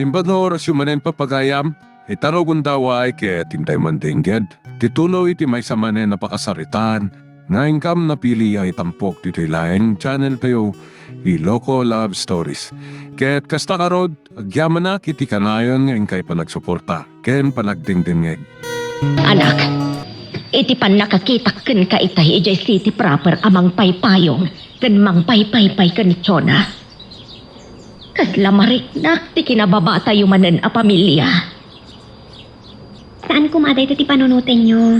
Limbador sumanen papagayam, itaro gundaway kaya tintay mandingged. Titulo iti may samanen napakasaritan, nga ingkam na pili ay tampok dito laing channel kayo, Iloko Love Stories. Kaya't kasta karod, agyaman na kiti kanayon nga ingkay panagsuporta, ken panagdingdingeg. Anak, iti pan nakakitaken ka itay ijay city proper amang paypayong, ken mang paypaypay ka ni Chona. Kasla mariknak, ti kinababata yumanen a pamilya. Saan kumaday ito ti panunutin nyo?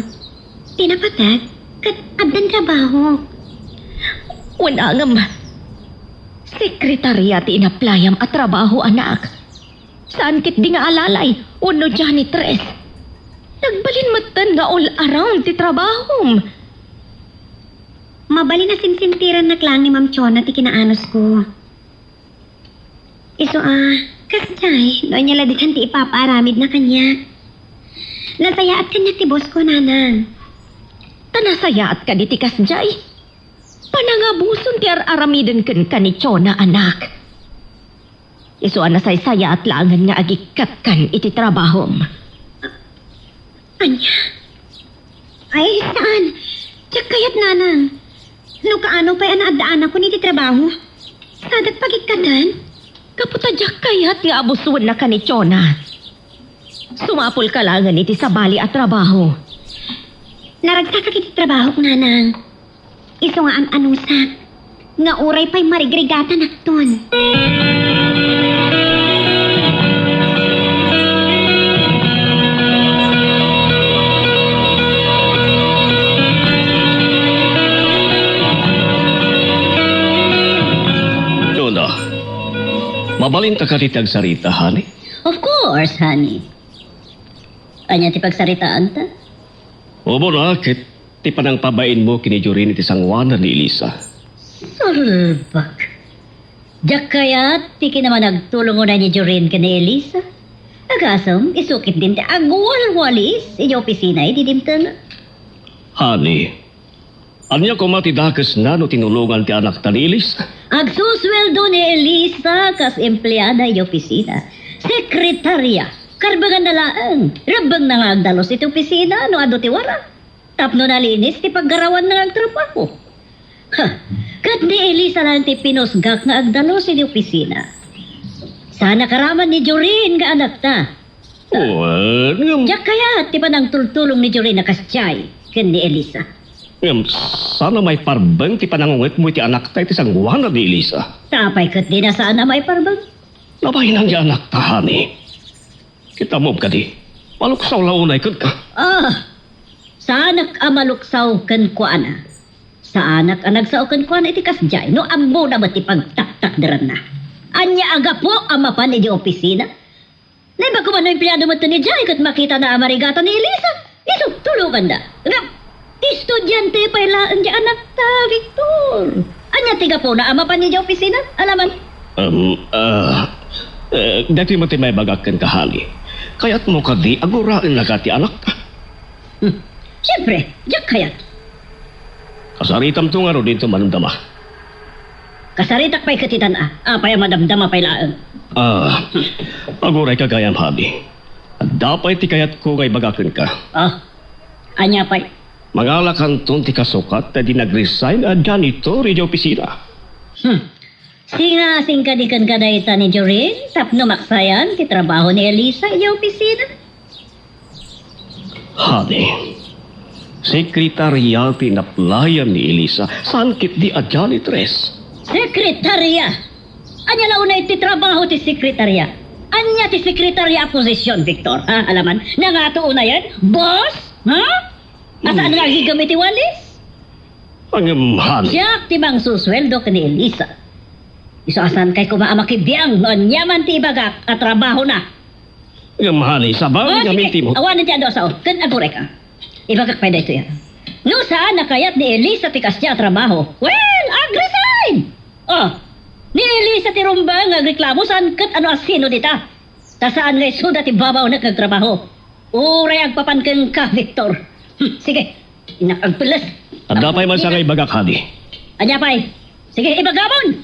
Tinapatag? Kat addan trabaho. Wala ngam. Sekretarya ti inaplayam at trabaho, anak. Saan kit di nga alalay, uno janitress. Nagbalin matan nga all around ti trabaho. Mabali na sinsintiran na klang ni Ma'am Chona ti kinaanos ko. Iso kasjay, noon niya ladikan ti ipapaaramid na kanya. Nasayaat kanya ti boss ko, nanang. Tanasayaat ka di ti kasjay. Panangabuson ti araramidan ken ka ni Chona, anak. Iso nasay-saya at langan nga agikat kan iti trabaho. Anya? Ay, saan? Tiyak kayat, nanang. No kaano pa'y anaadaan ako ni ti trabaho? Sadat pagikatan? Kaputadyak kayat nga abusuan na ka ni Chona. Sumapol ka langan iti sabali at trabaho. Naragsak iti trabaho ko, nanang. Iso nga anusak. Nga uray pa'y marigrigatan akton. Chona, mabalin ka katitag sarita, honey? Of course, honey. Anya ti pagsaritaan ta? Obo na, kit ti panang pabain mo kini Jorin iti sangwana ni Elisa. Sulbak. Diyak kaya ti kinaman nagtulong na ni Jorin ka ni Elisa? Agasam, isukit din ti agwal-walis inyo opisina ididimtan. Honey, anya ko matidakas na no tinulungan ti anak ta ni Elisa? Agsusweldo ni Elisa kas empleyada inyo opisina. Sekretarya. Karbangan na laang. Rabang na nga agdalos iti opisina no ado ti wara. Tapno nalinis ti paggarawan na agtrabaho. Ha, kat ni Elisa lang ti pinusgak nga agdalos iti opisina. Sana karaman ni Jorin nga anak ta. Diyak kaya ti panang tultulong ni Jorin na kasyay ken ni Elisa. Sana may parbang ti panangungit mo iti anak ta iti sangwana ni Elisa. Tapay kat di na sana may parbang. Labahin ang anak ta, honey. Kita mo ka di. Maluksaw launay ka. Sa anak amaluksaw kan kuana. Sa anak anagsaw kan kuana iti kasjay. No ambo na ba ti pagtaktak daran na. Anya aga po amapan iti opisina. Naiba ko man no empleyado mo ni Jay kat makita na amarigata ni Elisa. Iso, tulungan da. Estudyante pa ilaan di anak ta, Victor. Anya tiga po na amapan iti opisina. Alaman? Dati mo ti may bagakan kahali. Kaya't mo ka di aguraan na ka ti anak ka. Siyempre, diyak kayat. Kasaritam to nga ro dito manamdama. Kasaritak pa'y katitan apay madamdama pa'y laan. Aguray ka gayam, habi. At dapat ti kayat ko ngay bagakan ka. Anya pa'y. Mangalakan ton ti kasukat na di nag-resign at janitor iti opisina. Singasing ka di kan kadayta ni Jorin, tapno maksayan ti trabaho ni Elisa iti opisina. Honey, sekretarya pinaplayan ni Elisa, saan kit di a janitress? Sekretarya! Anya launay ti trabaho ti sekretarya. Anya ti sekretarya posisyon, Victor. Alaman? Nangato una yan? Boss? Asaan nga gigamit ti walis? Honey. Siyak ti mang susweldo ka ni Elisa. Isaasan kay kumaamakibiyang noon yaman ti ibagak at trabaho na. Honey, sabang gamitin mo. Awanan ti ado sa kan agurek ka. Ibagak pa dito yan. No saan nakayat ni Elisa ti kasya trabaho? Well, ag-resign! Ni Elisa ti rumba nga reklamo saan kat ano asino dita. Ta saan ngay suda ti babaw na kagtrabaho. Uray agpapankan ka, Victor. Sige, inakagpilas. At dapay man sa ngay bagak, honey. Anya pa'y. Sige, ibagabon!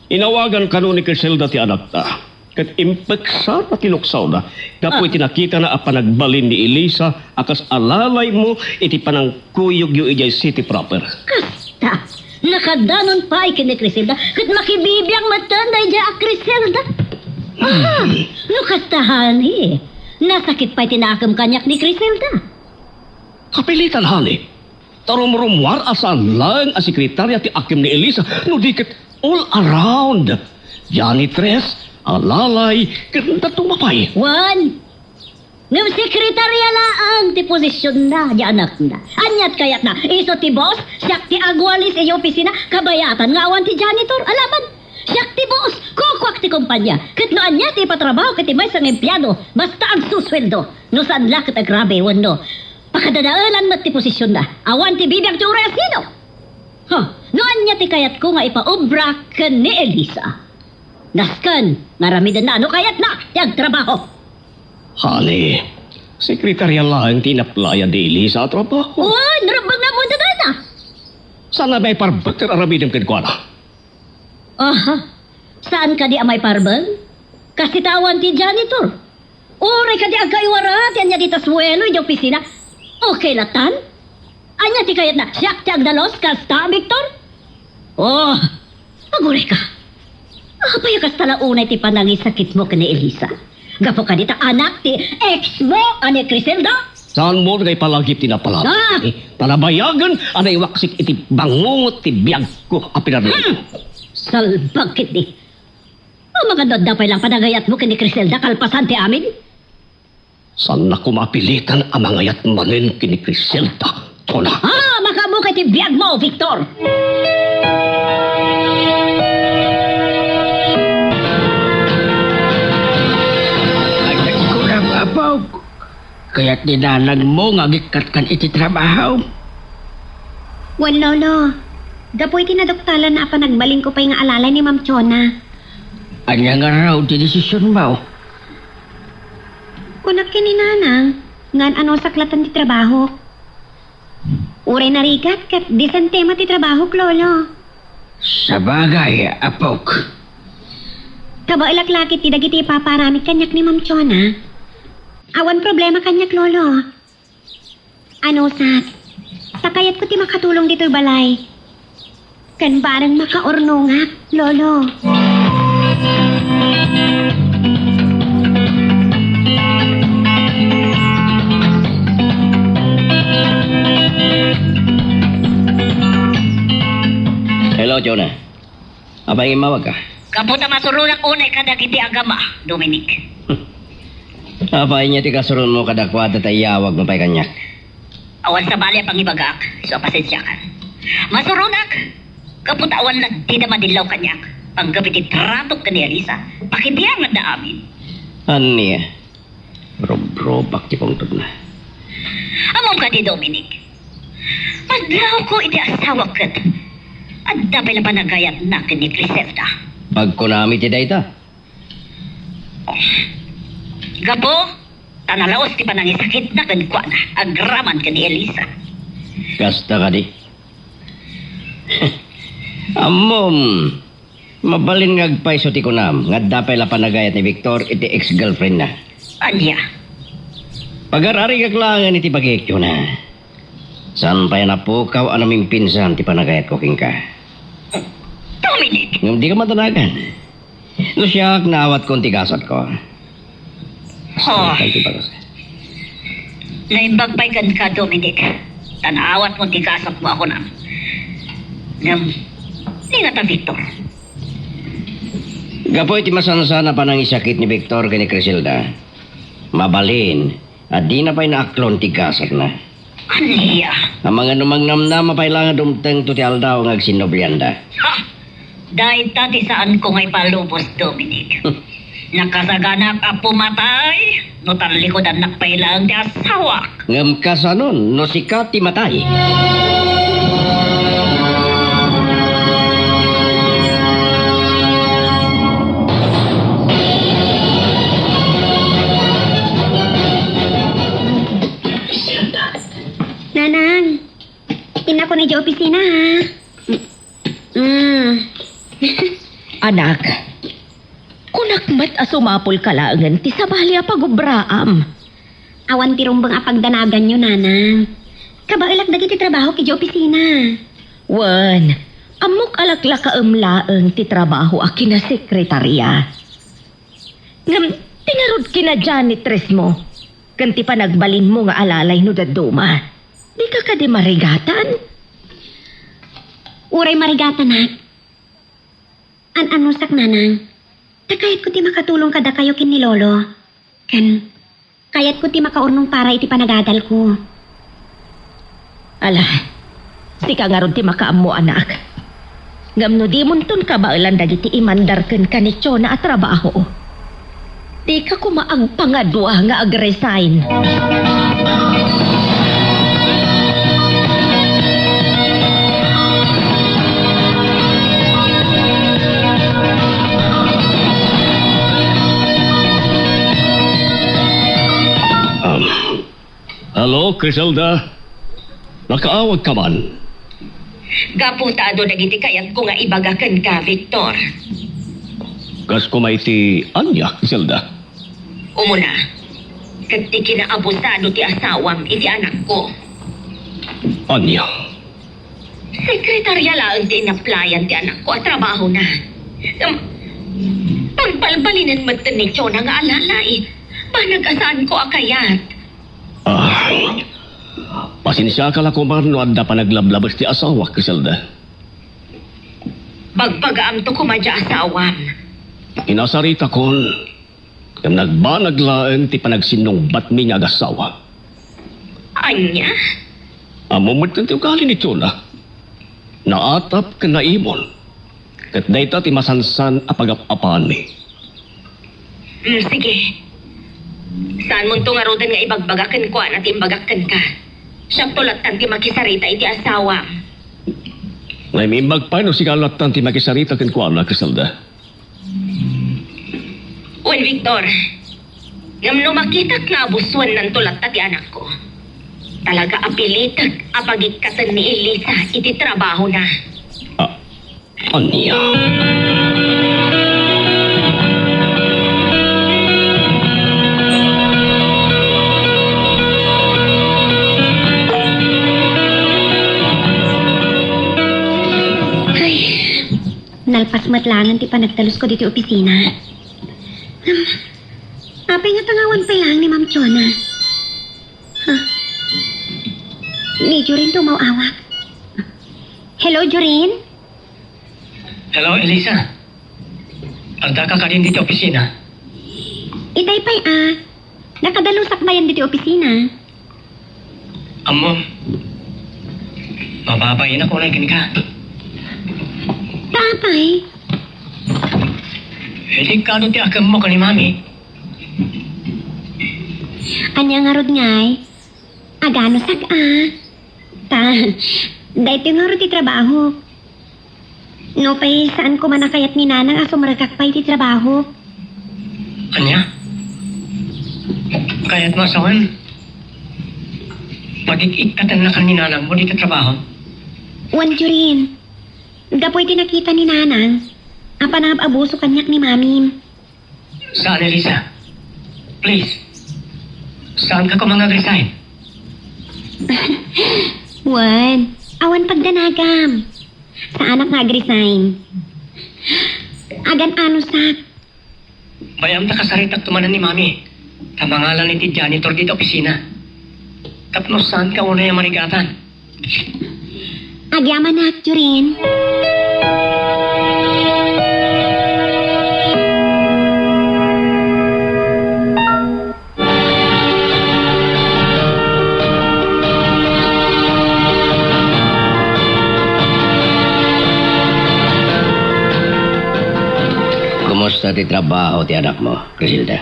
Inawagan ka nun ni Criselda ti anak ta. kat impeksa na tiluksaw na. Kapoy tinakita na apa nagbalin ni Elisa akas alalay mo iti panangkuyog yu ijay city proper. Kasta, nakadanon pa ay kini Criselda, kat makibibiyang matanda ijay a Criselda. No kastahan nasakit pa itinakam kanyak ni Criselda. Kapilitan hali. Tarum-rumwar asan lang ang sekretarya ti akim ni Elisa no dikit all around. Janitress, alalay, kanta tumapay. Wan, ngam sekretarya laang ti posisyon na, di anak na. Anyat kayat na, iso ti boss, siyak ti agwalis iyo opisina, kabayatan nga awan ti janitor, alaman. Siyak ti boss, kukwak ti kumpanya. Kat no anya ti patrabaho kati may sang empleyado, basta ang susweldo. No saan la kat agrabe, wano. Pakadadaalan mat ti posisyon na, awan ti bibiyang ti urayas nino. No anya ti kayat ko nga ipaobra kan ni Elisa. Naskan, naramidan na, no kayat na, ti agtrabaho. Hali, sekretarya lang tinaplaya di Elisa at trabaho. Uy, narabang na mo na. Sana may parbakter aramidang kadkwana. Aha, saan ka di amay parbang? Kasi tawan ti janitor. Uri ka di agkaiwara, ti anya di taswelo, di opisina. Okay latan? Anya ti kayat na, siyak ti agdalos, kasta, Victor? Oh, aguri ka. Apaya kas talaunay ti panangisakit mo ka ni Elisa. Gapo ka dita anak ti ex mo, ani Criselda? Saan mo kay palagip tinapalala? Ah! Panabayagan, anay waksik iti bangungot ti biyag ko apinarlo. Salbagkit di. O mga dodapay lang panagayat mo ka ni Criselda kalpasan ti amin? Saan na kumapilitan ang mga yatmanin kini Criselda? Tona. Makamukay ti biyag mo, Victor! Kurang apaw. Kaya't dinalag mo nga gikat kan iti trabaho. Wan lolo, gapoy tinadoktalan na apa nagbaling ko pa yung alalay ni Ma'am Chona. Anya nga raw ti desisyon mo. Kunak kini nanang, ngan ano saklatan ti trabaho. Uray narigat kat disan tema ti trabaho, lolo. Sa bagay, apok. Kaba ilaklakit ti dagiti paparamit kanyak ni Ma'am Chona. Awan problema kanyak, lolo. Ano sa kayat ko ti makatulong dito'y balay. Kan parang makaornongak, lolo. Hello, Jonah. Apa ingin mawag ka? Kaputa masurunak unay kadagiti agama, Dominic. Apa inya ti kasurun mo kadakwada tayawag mo pa'y kanyak? Awan sa bali pang ibagak, so pasensyakan. Masurunak! Kaputa awan na di naman dilaw kanyak. Panggabi ti tratok ka ni Elisa, pakibiyang na amin. Ani, bro, bakti pong na. Among ka di Dominic. Madlaw ko iti asawa kat. At dapay na panagayat na ka ni Criselda. Pagkunami ti dayta. Gapo, tanalaos ti panangisakit na kan kwa na. Agraman ka ni Elisa. Kasta ka di. Amom, mabalin ngagpaiso ti kunam. Nga dapay la panagayat ni Victor iti ex-girlfriend na. Anya, Pagarari kaglangan iti pagikyo na. Saan pa yan napukaw anaming pinsan ti panagayat ko king ka. Dominic! Ngam di ka matanagan. No siya naawat kong tigasat ko. Oh, Kanti bagas. naimbagpay kan ka, Dominic. Tanawat mo tigasap mo ako na. Ngam, di nga ta, Victor. Gapoy ti masansana pa nang isakit ni Victor kay ni Criselda. Mabalin. At di na pa'y naaklon tigasat na. Aniya. Ang mga numangnamnama pa'y lang dumteng to ti aldaw ng sinoblianda. Ha! Dahil tati saan ko ngay palubos, Dominic. Nakasaganak a pumatay, no talikod ang nakpailang di asawa. Ngam kasanon no sikat ti matay. Nanang, ina ko na di opisina, ha? Anak, kuna Lakmat asumapol kalaangan ti sabalya pagubraam. Awan ti rumbang apagdanagan nyo, nanang. Kabailak dagiti trabaho ki opisina. Wan, amok alakla kaumlaeng ti trabaho a kina sekretarya. Ngam, tingarod kina janitress mo. Kanti pa nagbalin mo nga alalay no daduma. Di ka ka di marigatan? Uray marigatan, ha? An-anusak, nanang. Takayat ko ti makatulong kada kayo kin ni Lolo. Kayat ko ti makaurnong para iti panagadal ko. Ala, di ka nga ron ti makaam mo anak. Ngam no di munton ka ba ilan dagiti imandarken ka ni Chona at trabaho. Di ka kumaang pangadwa nga ag-resign. Hello, Criselda. Nakaawag ka man. Gaputado dagiti kayat ko nga ibagaken ka, Victor. Gas ko may ti Anya, Criselda. Umuna, kati kinaabusado ti asawam iti anak ko. Anya. Sekretarya lang ti inaplayan ti anak ko at trabaho na. Pagbalbalinan mo ni Chona nga alalay. Panag-asaan ko akayat. Pasensya ka lang kung no anda pa naglablabas ti asawa, Criselda. Bagpagaam to kumadya asawam. Inasarita kon, yung nagbanaglaan ti panagsinong batmi nga agasawa. Anya? Amumot ng tiugali ni Chona. Naatap ka na imon. Kat dayta ti masansan apag-apapan mi. Sige. Saan mo nga rodan nga ibagbagakan ko at imbagakan ka? Siyang tulatan ti makisarita iti asawa. Ngay mimbag pa no si kalatan ti makisarita ken kuala, Criselda. Wen Victor, ngam no makita nga abuswan ng tulata ti anak ko. Talaga apilitag apagikatan ni Elisa iti trabaho na. Anya. Nalpas matlangan ti panagtalus ko dito opisina. Apay nga tangawan pa lang ni Ma'am Chona. Ni Jorin tumawawak. Hello, Jorin? Hello, Elisa. Agda ka din dito opisina. Itay pa'y nakadalusak ba yan dito opisina? Amo, mababayin ako na ka. Tapay, Delikado ti akam mo ka ni Mami. anya nga rod ngay. Agano sak dahito nga rod ti trabaho. No pa'y saan ko manakayat ni nanang asumragak pa'y ti trabaho. Anya? Kaya't masawan. Magigikatan na ka ni nanang mo dito trabaho. Wan Jorin. Gapoy tinakita ni nanang. Apa na abuso kanyak ni mami. Saan, Elisa? Please. Saan ka ko mga resign? Wan, awan pagdanagam. Sa anak nga resign. Agan ano sak. Bayam ta kasaritak tumanan ni Mami. Kamangalan ni ti janitor dito opisina. Tapno saan ka una yung marigatan? Agyaman na, Jorin. Kumusta ti trabaho ti anak mo, Criselda?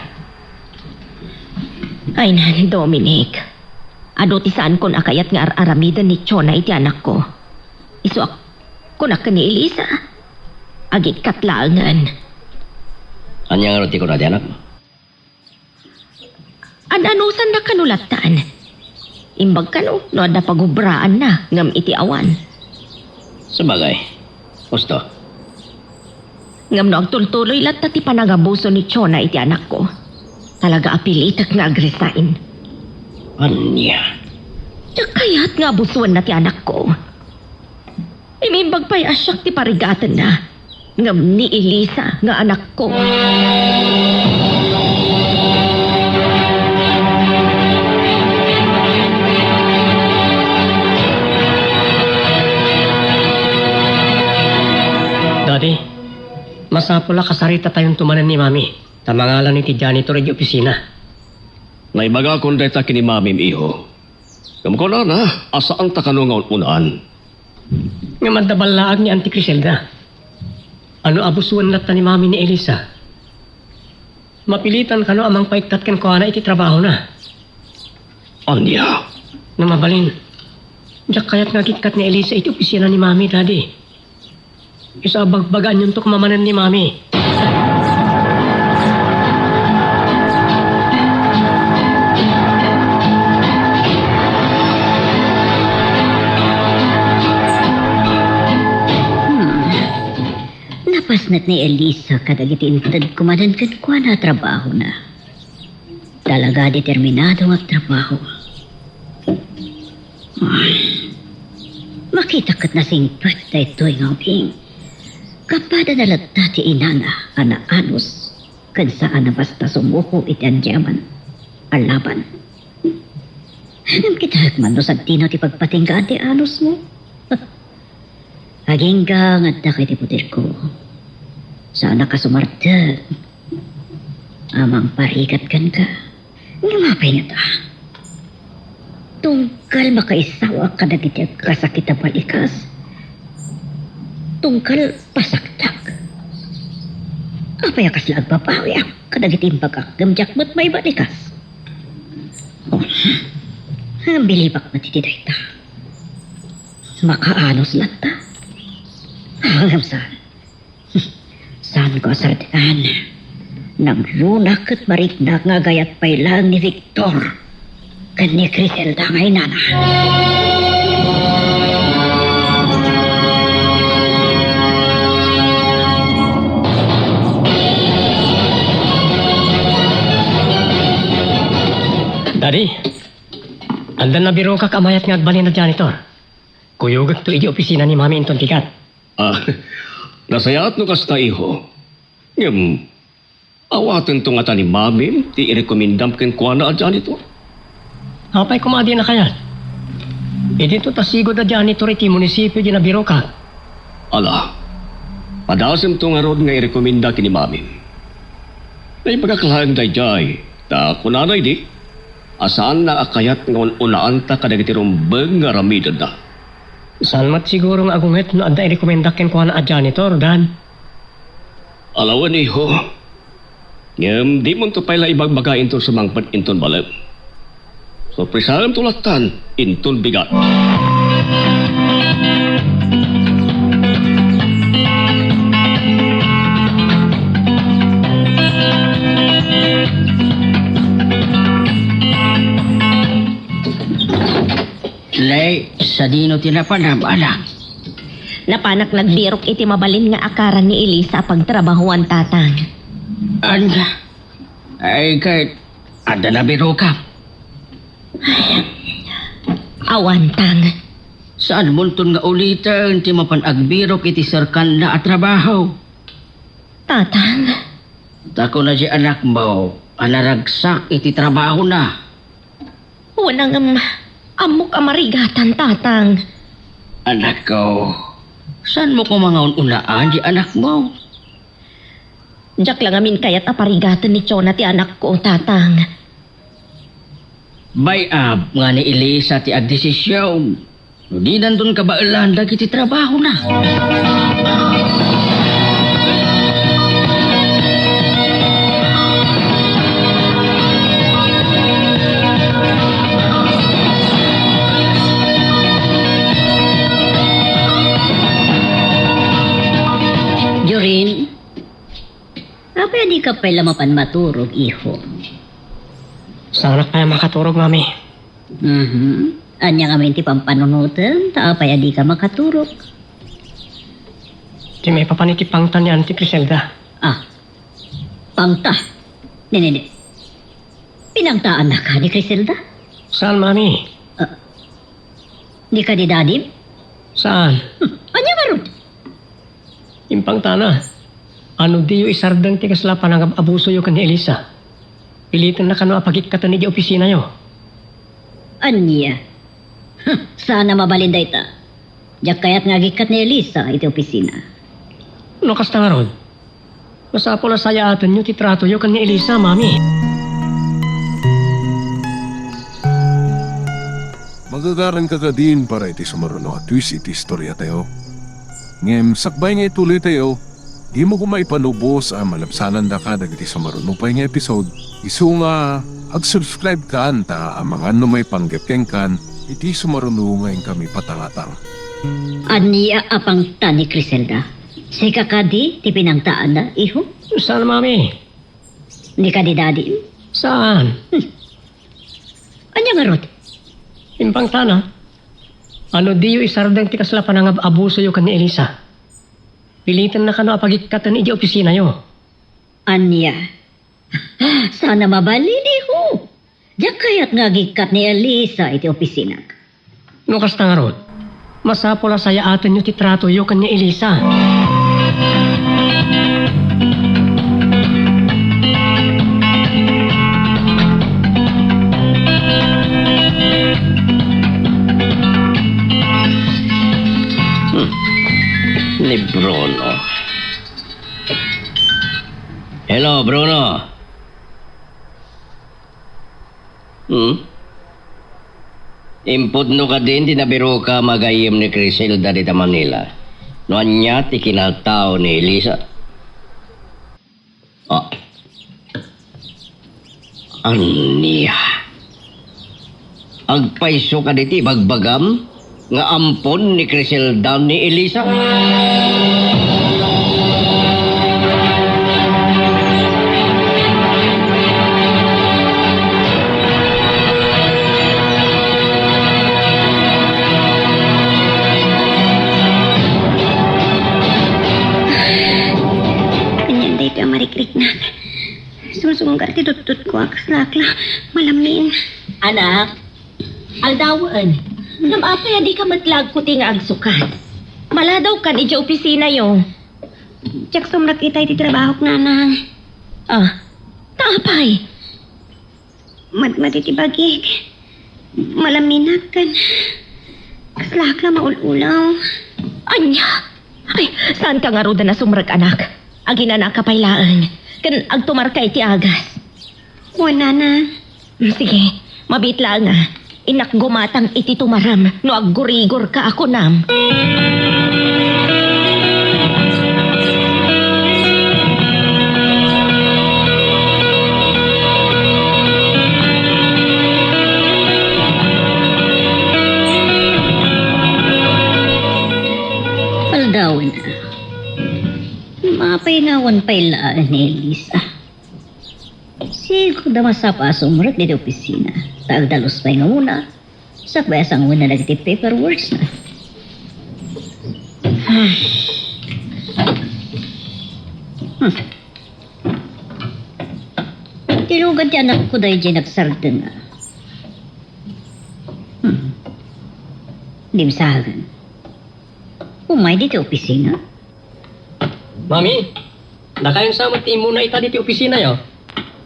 Ay nan, Dominic. Ado ti saan kon akayat nga aramidan ni Chona iti anak ko. Isuak ko na ka ni Elisa. Agit katlaangan. Anya nga roti ko na ti anak mo? Ananusan na kanulatan. Imbag kano, no ada pagubraan na ngam iti awan. Sabagay. Gusto. Ngam no agtultuloy lat ti panagabuso ni Chona iti anak ko. Talaga apilitak nga agresain. Anya? Tiyak kaya't nga abusuan na ti anak ko. Imimbag pa'y asyak ti parigatan na. Ngam ni Elisa nga anak ko. Daddy, masapula kasarita tayong tumanan ni Mami. Tamangalan ni ti janitor iti opisina. May baga kung deta kini mamim iho. Kamu na, asaan ta kano nga unaan? Nga mandabalaag ni Auntie Criselda. Ano abusuan latta ni Mami ni Elisa? Mapilitan kano amang paiktat ken kuana iti trabaho na. Anya? Na mabalin. Diyak kaya't ngagitkat ni Elisa iti opisina ni Mami, Daddy. Isa bagbagaan yung tok mamanan ni Mami. Napasnat ni Elisa kadagiti intad kumanan ken kuana trabaho na. Talaga determinado ang trabaho. Makita kat na singpat na ito'y ngabing. Kapada nalata ti inana, ana anos, kan saan na basta sumuko iti andiyaman, alaban. Anong kita man no sa tino ti pagpatinggaan ti anos mo? Agingga nga da kay ti putir ko. Sana ka sumartag. Amang parikat kan ka. Ngumapay nga ta. Tungkal makaisawa ka na giti kasakita balikas. Tungkal pasaktak. Apay akas lang papawi ang kadagiti pagkagamjak mo't may balikas. Oh, bilibak na titiday ta. Makaanos lang ta. Hanggang saan? Saan ko sardian? Nang lunak at mariknak nga gayat pay lang ni Victor. Kan ni Criselda ngay nana. Daddy, andan na biro ka kamayat nga agbalin na janitor. Kuyugag to iti opisina ni Mami inton tikat. Nasayat no kasta iho. Awatan to nga ta ni mamim, ti irekomendam ken kuana a janitor. Apay kumadi na kayat. Iti to tasigod na janitor iti munisipyo di na biro ka. Ala, padasem to nga rod nga irekomenda kini mamim. Ay pagkakalahan dayjay, ta kunanay di, asaan na akayat nga unaan ta kadagiti rumbeng nga ramidad na. Salmat siguro nga agunget no adda irekomenda ken kuana a janitor, Dan. Alawan iho. Di mo to pala ibagbaga inton sa mangpad inton balem. So presarem tulatan inton bigat. Lay, sa dino tinapanam, anak. Napanak nagbirok iti mabalin nga akaran ni Elisa pagtrabahuan tatang. Anya? Ay, kahit ada na biro ka. Awantang. Saan muntun nga ulitan ti mapanagbirok iti sarkan na at trabaho? Tatang. Tako na di anak mo, anaragsak iti trabaho na. Unang amok amarigatan, tatang. Anak ko, saan mo ko mga unaan di anak mo? Diyak lang amin kaya't aparigatan ni Chona ti anak ko, tatang. Bayab nga ni Elisa ti agdesisyon. Di nandun ka ba ilandag iti trabaho na? Jorin, apa di ka pala mapan maturog, iho? Sana kaya makaturog, Mami. Anya nga ti pampanunutan, ta apa di ka makaturog? Di may papanikipangtan ni Auntie Criselda. Ah, pangta. Nene, pinangtaan na ka ni Criselda? Saan, Mami? Di ka ni Dadim? Saan? Anya maron? Impangtana. Ano di yung isardang tigaslapan ang abuso yung kan ni Elisa? Pilitan na kano apagikatan ni di opisina yo. Anya? Sana mabalinda ita. Diyak kaya't nga gikat ni Elisa iti opisina. Ano kasta nga ron? Masapo na sayatan nyo titrato yo kan ni Elisa, Mami. Magagaran ka din para iti sumaruno at twist iti istorya tayo. Ngem, sakbay nga ituloy tayo, di mo kumaipanubos ang malapsanan da ka dagiti sumaruno pa nga episode. Isu nga, ag-subscribe ka anta ang mga may panggapkeng kan, iti sumaruno ngayon kami patangatang. Anya apang ta ni Criselda? Sika ka di, ti pinangtaan na, iho? Saan, Mami? Ni ka ni Dadim? Saan? Anya nga ron? Impangtana. Ano di yung isardang tigaslapan ang abuso yung kan ni Elisa? Pilitan na kano apagikatan ni di opisina yo. Anya? Sana mabalin, iho. Diyak kaya't nga gikat ni Elisa iti opisina. No kasta nga ron? Masapo na sayatan nyo titrato yo kan ni Elisa. Ni Bruno. Hello, Bruno. Impod no ka din, tinabiro ka magayim ni Criselda dita Manila. No anya, ti kinaltao ni Elisa. Ah. Aniya. Agpaiso ka diti bagbagam nga ampon ni Criselda ni Elisa. Kanyan day ito ang marikrik na. Sumusunggar ti tutut ko ang kaslakla. Malamin. Anak, aldawaan. Namapaya di ka matlag ko ti nga agsukat. Maladaw kan iti opisina yo. Tsak sumrak kita iti trabaho k nanang. Ah, taapay. Matitibagig. Malaminak kan. Kaslakla maululaw. Anya. Ay, saan ka nga roda na sumrag anak? Agina na kapaylaan. Kan agtumar ka iti agas. Wala na. Sige, mabitla nga. Inak gumatang iti tumaram no aggurigor ka ako nam. Paldawin na. Mapainawan pailaan ni Elisa. Sigo da masapa sumrat dito opisina. Tagdalos pa nga muna. Sakbay asang muna nagti paperworks na. Tilugan ti anak ko dahil dyan nagsarda na. Dimsagan. Umay dito opisina. Mami, nakayon sa mati muna ita diti opisina yo.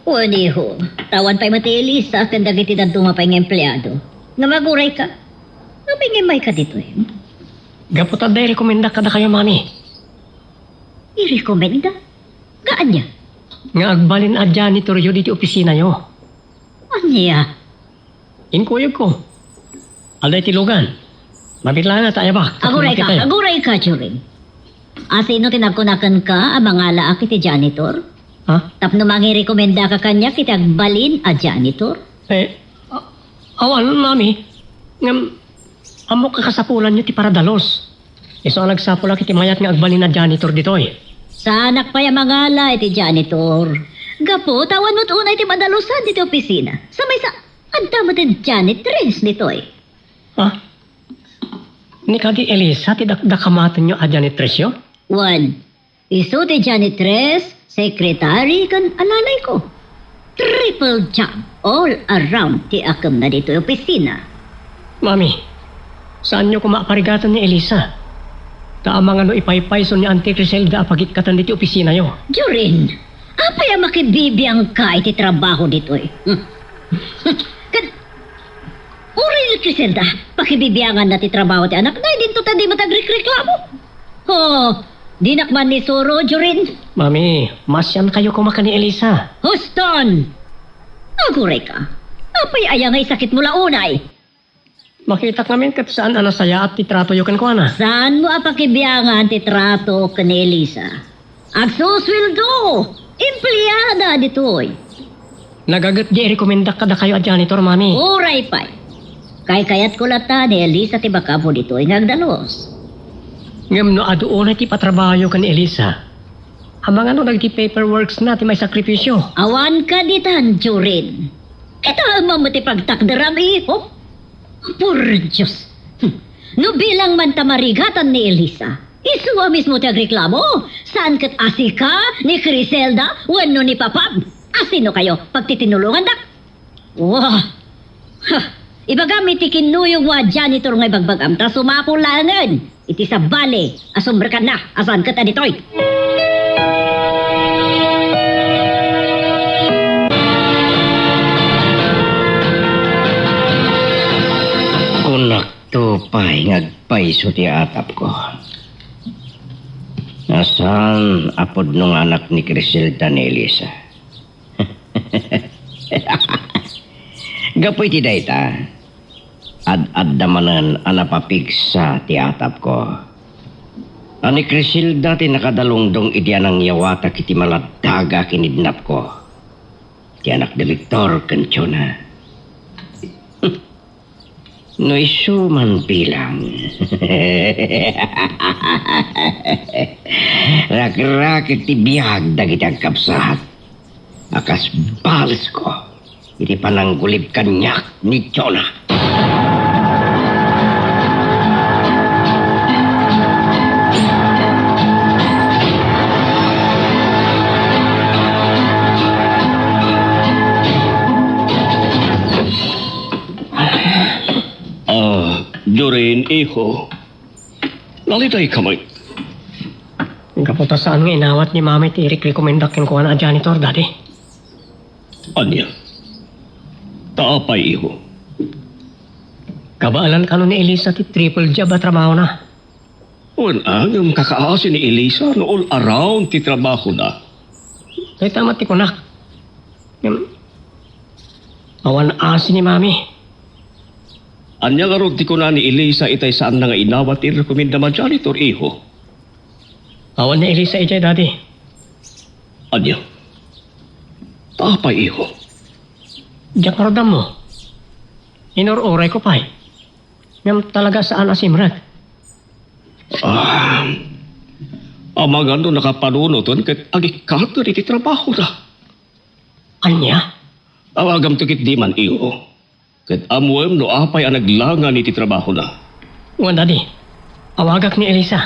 Wadi ho. Tawan pa'y mati Elisa kan dagiti dan tumapay ng empleyado. Nga maguray ka. Mapingimay ka dito eh. Gaputan day rekomenda ka na kayo, Mami. I-recommenda? Gaan niya? Nga agbalin a janitor yo diti opisina yo. Anya? Inkuyog ko. Alay tilugan. Mabitla nga tayo ba? Aguray ka, Churing. Asino tinagkunakan ka ang mga laak iti janitor? Ha? Tapno mangirekomenda ka kanya kiti agbalin a janitor? Awan, Mami. Ngam, amo kakasapulan nyo ti paradalos. Iso ang nagsapula kiti mayat nga agbalin na janitor dito eh. Sanak pa yung mga la iti janitor. Gapo, tawan mo't unay ti madalusan dito opisina. Samay sa andamo din janitress nito eh. Ha? Ni kadi Elisa, ti dakamatan nyo a janitress yo? One, iso ti janitress, sekretary kan alalay ko. Triple job all around ti akam na dito opisina. Mami, saan niyo kumaparigatan ni Elisa? Taamang ano ipaypayso ni Auntie Criselda apagikatan dito opisina yo. Jurin, apa yung makibibiyang ka iti trabaho dito eh? Kan, uri ni Criselda, pakibibiyangan na ti trabaho ti anak na, dito ta di matagreklamo. Oh, di nakman ni Soro, Jurin. Mami, masyan kayo kumaka ni Elisa. Houston! Aguray ka. Apay aya ngay sakit mo launay. Makita namin kat saan anasaya at titrato yo kan ko na. Saan mo apakibiyangan ti trato ka ni Elisa? Agsusweldo! Empleyada ditoy. Nagagat di rekomenda kada kayo at janitor, mami. Uray pay. Kay kayat ko lata ni Elisa ti bakabo ditoy ngagdalos. Ngam no adoon ti patrabaho kan ni Elisa. Amang ano nagti paperworks na ti may sakripisyo. Awan ka ditan, Jurin. Kita ang mamati pagtakdaram iho. Por Diyos. No bilang man tamarigatan ni Elisa, isuwa mismo ti agreklamo. Saan kat asika ni Criselda wano ni Papab? Asino kayo pagtitinulungan dak? Wah! Ha! Ibagamit ti kinuyong wa janitor nga ibagbagam ta sumapulangan. Iti sa bale, asumber ka na, asan ka ta ditoy? Kunak tupay ngagpaiso ti atap ko. Nasaan apod nung anak ni Criselda ni Elisa? Gapoy ti dayta. Ad damanan anapapigsa ti atap ko. Ani Criselda ti nakadalungdong idyanang yawata kiti maladaga kinidnap ko. Ti anak direktor kansyona. No isu man bilang. Rak-rak ti biyag dagiti agkapsat. Akas balis ko. Iti pananggulib kanyak ni Jonah. Jurin, iho. Nalitay kamay. Kaputasaan nga inawat ni mami ti rekomendakin ko na janitor dati. Anya? Taapay, iho. Kabaalan ka ni Elisa ti triple job at trabaho na. Wala, yung kakaasin ni Elisa no all around ti trabaho na. Kaya tama ti kunak. Awan asin ni mami. Anya nga ron ti ko na ni Elisa itay saan na nga inawat ti rekomenda man janitor, iho. Awan ni Elisa ijay dati. Anya? Taapay, iho. Diyan karodam mo. Inururay ko pa'y. Ngam talaga saan asimrat. Amagano nakapanunoton kat agikato iti trabaho na. Anya? Awagam tukit di man, iho. Kat amuem no apay ang naglangan iti trabaho na. Uwan dadi. Awagak ni Elisa.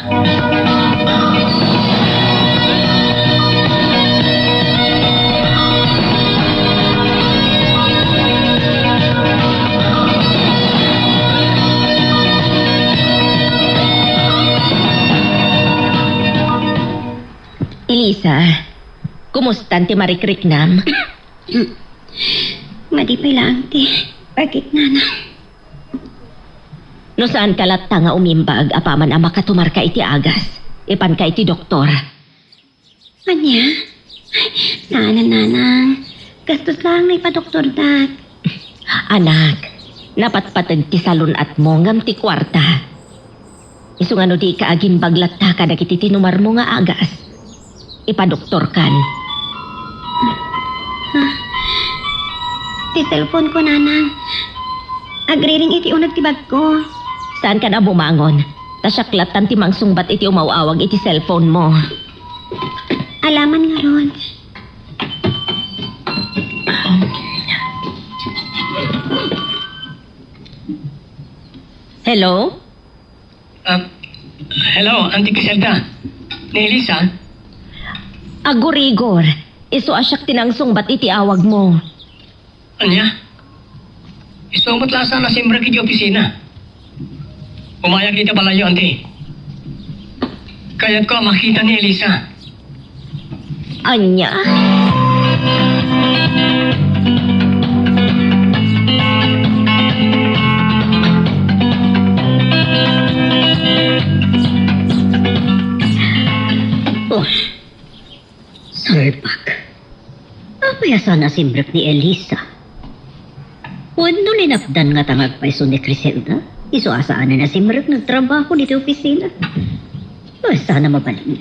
Elisa, kumusta ti marikriknam? Madipay lang, ti. Pagkit na. No saan kalata nga umimbag, apaman ang makatumar ka iti agas. Ipan ka iti doktor. Anya? Sana, nanang. Gastos lang na ipadoktor dat. Anak, napatpatag ti salon at mo ngam ti kwarta. Isu nga no di ka agin baglata ka dagiti tinumar mo nga agas. Ipadoktor kan. Ti cellphone ko, nanang. Agriring iti unag tibag ko. Saan ka na bumangon? Tasyaklat ti mangsungbat iti umawawag iti cellphone mo. Alaman nga ron. Hello? Hello, Auntie Criselda. Ni Elisa? Agurigor, iso asyak tinangsong ba't iti awag mo? Anya? Isumot lang sana simbra kiti opisina. Umayag kita balayo, ante. Kaya't ko makita ni Elisa. Anya? Oh, salpak. Apaya sana simbrak ni Elisa. Wano linapdan nga tangag pa iso ni Criselda? Iso asaan na simbrak nagtrabaho dito opisina. O sana mabalin.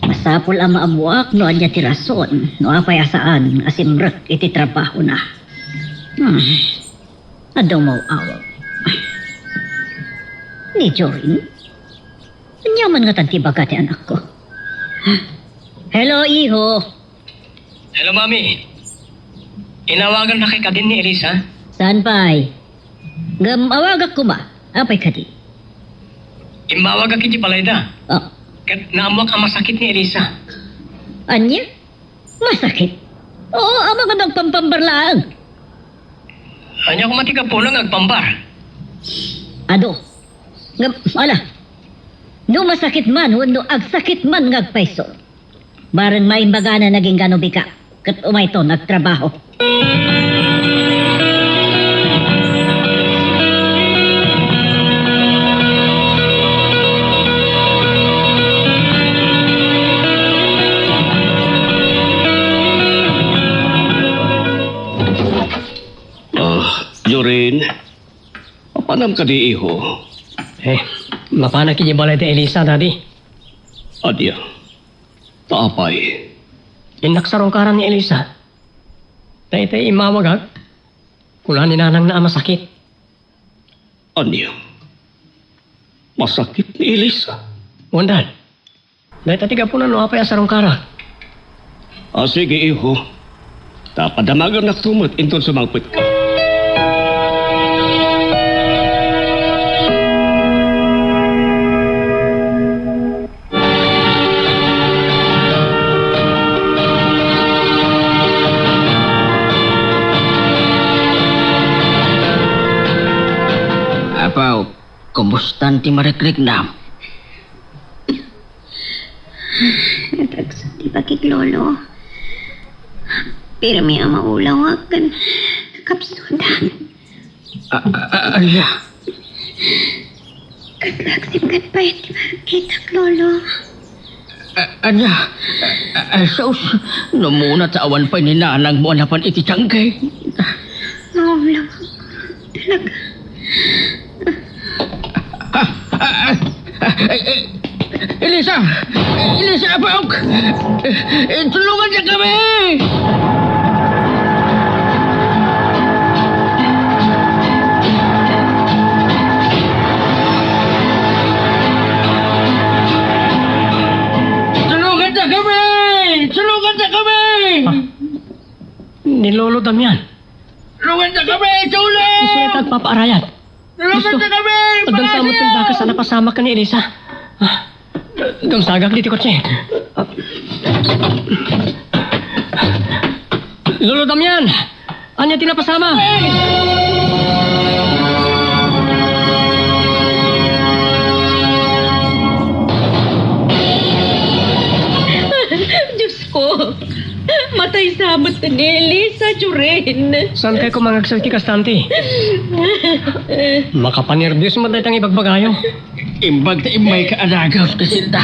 Masapol ang maamuak no anya ti rason. No apaya saan asimbrak iti trabaho na. Adaw mo awag. Ni Jorin? Anyaman nga tantibaga ti anak ko. Hello, iho. Hello, Mami. Inawagan na kay kadin ni Elisa. Saan pa'y? Gamawagak ko ba? Apay ka di? Imawag kiti palayda. Oh, Kat naamuak ang masakit ni Elisa. anya? Masakit? Oo, ama ka nagpampambarlaang. Anya ko matika po lang agpambar. Ado? Ala, no masakit man, no agsakit man ngagpaiso. Baran may imbaga na naging ganubi ka. Kat umay to, nagtrabaho. Jorin, papanam ka di iho. Mapana kiti balay ti Elisa, Daddy. Adya, taapay. Inaksarong karan ni Elisa. Tay imawagag. Kula ni nanang na masakit. Anya, masakit ni Elisa. Wandal. Dahil tatiga po na no apay asarong kara. Sige iho, tapadamagan na tumot inton sumangpit ka. Apaw, kumustan ti marikrik na? Natagsa ti bakit lolo. Pero may maulaw kan kapsudan. Ala, Katlaksim kan pa iti kitak lolo. ala, sos, numuna sa awan pa ni nanang mo napan iti tiyangkay. Maulaw talaga. Elisa! Elisa, apaw! Tulungan niya kami! Tulungan niya kami! Tulungan niya kami! Ni Lolo Damian. Tulungan niya kami! Tulong! Gusto niya tagpapaarayat. Tulungan niya kami! Pagdang samot ng dakas na napasama ka ni Elisa. Dang sagak dito kotse. Lolo Damian! Anya tinapasama? Diyos ko! Matay samot ni Elisa, Jorin. Saan kayo kumangagsalti ka, Stanti? Makapanervyos mo dahil ang ibagbagayo. Imbag na imay ka alagaw sa kasinta.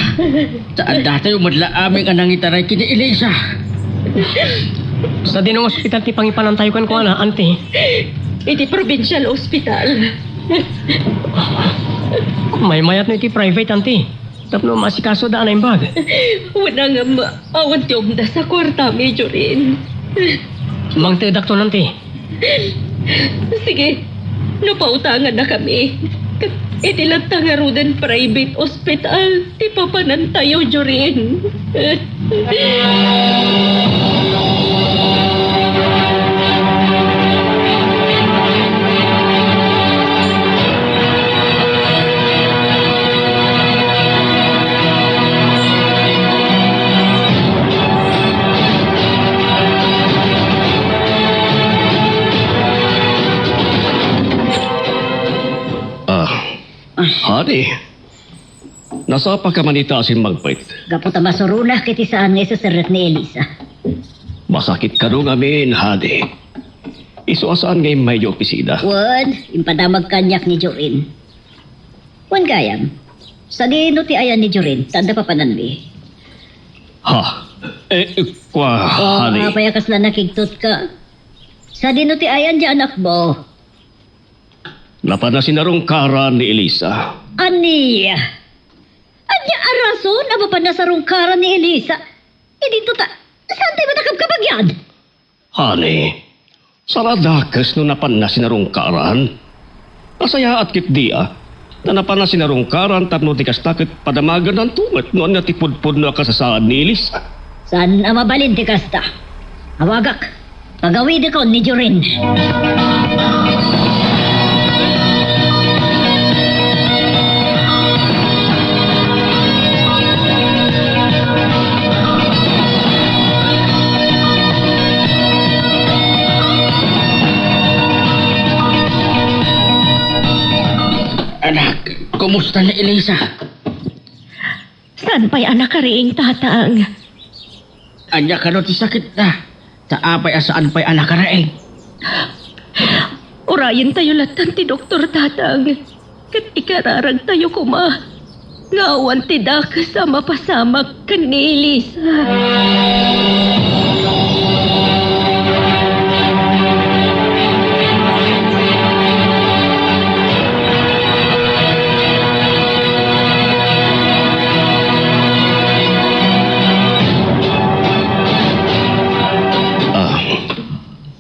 Saan dati umadla aming anang itaray kini Elisa. Sa dinong ospital ti pangipanantay ko na, Auntie. Iti provincial hospital. May mayat na iti private, Auntie. Tapno masikaso daan ang bag. Wala nga maawan ti umda sa kwarta, Jorin. Mang tedak to, Auntie. Sige, napautangan na kami. Itilagta nga rodan private hospital. Ti papanantayo, Jorin. Hadi, nasa pa ka manita si Magpait. Gaputa masuruna kiti saan nga isasarap ni Elisa. Masakit ka nung amin, Hadi. Isuasaan ngayon may opisina. Wan, impadamag kanyak ni Jorin. Wan gayam, sa dino ti ayan ni Jorin, tanda pa pananmi. Ha? Kwa, Hadi. Payakas na nakigtot ka. Sa dino ti ayan di anak mo. Lapan na sinarungkaran ni Elisa. Aniya? Anya arason, aba pa nasarungkaran ni Elisa? Dito ta, saan tayo matakap kapag yan? Hani, saradakas no napan na sinarungkaran. Asaya at kit dia, na napan na sinarungkaran tapno ti kastakit padamagan ng tumat no anya tipudpud no kasasaan ni Elisa. Saan ang mabalin ti kasta? Awagak, pagawid ko ni Jorin. Anak, kumusta na Elisa? Saan pa'y anak kariing tataang? Anya ka no ti sakit na. Sa apay asaan pa'y anak karaeng. Urayin tayo latan ti doktor tataang. Kat ikararag tayo kuma. Ngawan ti da kasama pasamak kan ni Elisa.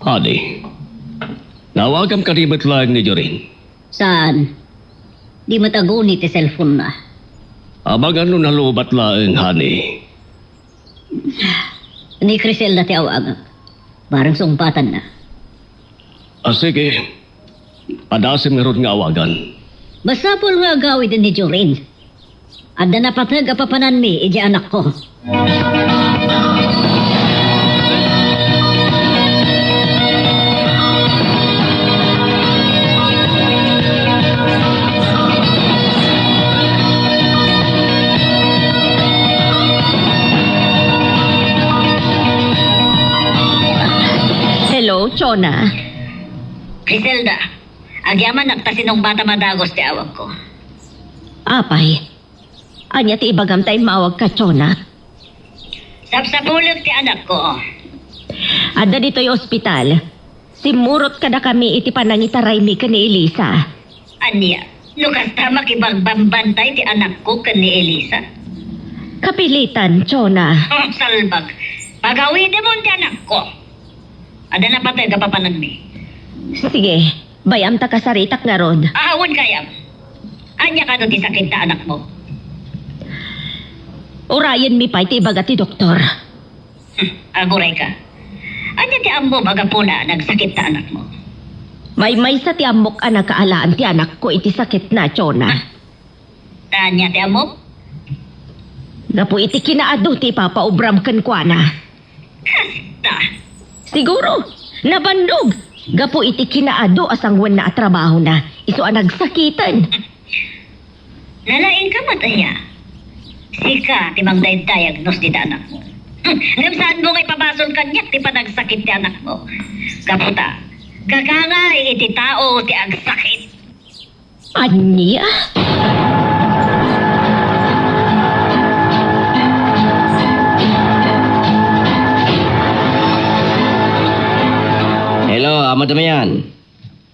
Hadi, nawagam karibet lang ni Jorin. Saan? Di mataguni ti cellphone na. Abang ano nalubat lang, Hani. Ni Crisel na ti awagak. Barang sumpatan na. Sige, adasim nga ron nga awagan. Masapol nga agawid ni Jorin. Adda na patag apapanan mi, iji anak ko. Hello, Chona. Criselda, agyaman nagtasinong bata madagos ti awag ko. Apay. Anya ti ibagam tayo mawag ka, Chona. Sapsapulog ti anak ko. Ada dito yung ospital. Simurot ka na kami iti panangitaray mi ka ni Elisa. Anya, lukas tama kibagbambantay ti anak ko kan ni Elisa. Kapilitan, Chona. Oh, salbag. Pagawid mo ti anak ko. Ada na patay kapapanan mi. Sige, bayam ta kasaritak nga ron. Ahawon kayam. Anya ka do ti sakit ta anak mo. Urayan mi pa iti ibaga ti doktor. Aguray ka. Anya ti ambo magapuna nagsakit ta anak mo. May sa ti amok ang nagkaalaan ti anak ko iti sakit na, Chona. Tanya ti ambo? Napo iti kinaado ti papaubram kan kwa na. Kasta. Siguro, nabandog. Gapo iti kinaado asang wan na trabaho na. Iso ang nagsakitan. Nalain ka mataya. Sika, timang diagnose di anak mo. Ngam saan mo kay pabasol kanyak ti panagsakit ti anak mo. Kaputa, gagangay iti tao ti agsakit. Anya? Hello, amo damayan.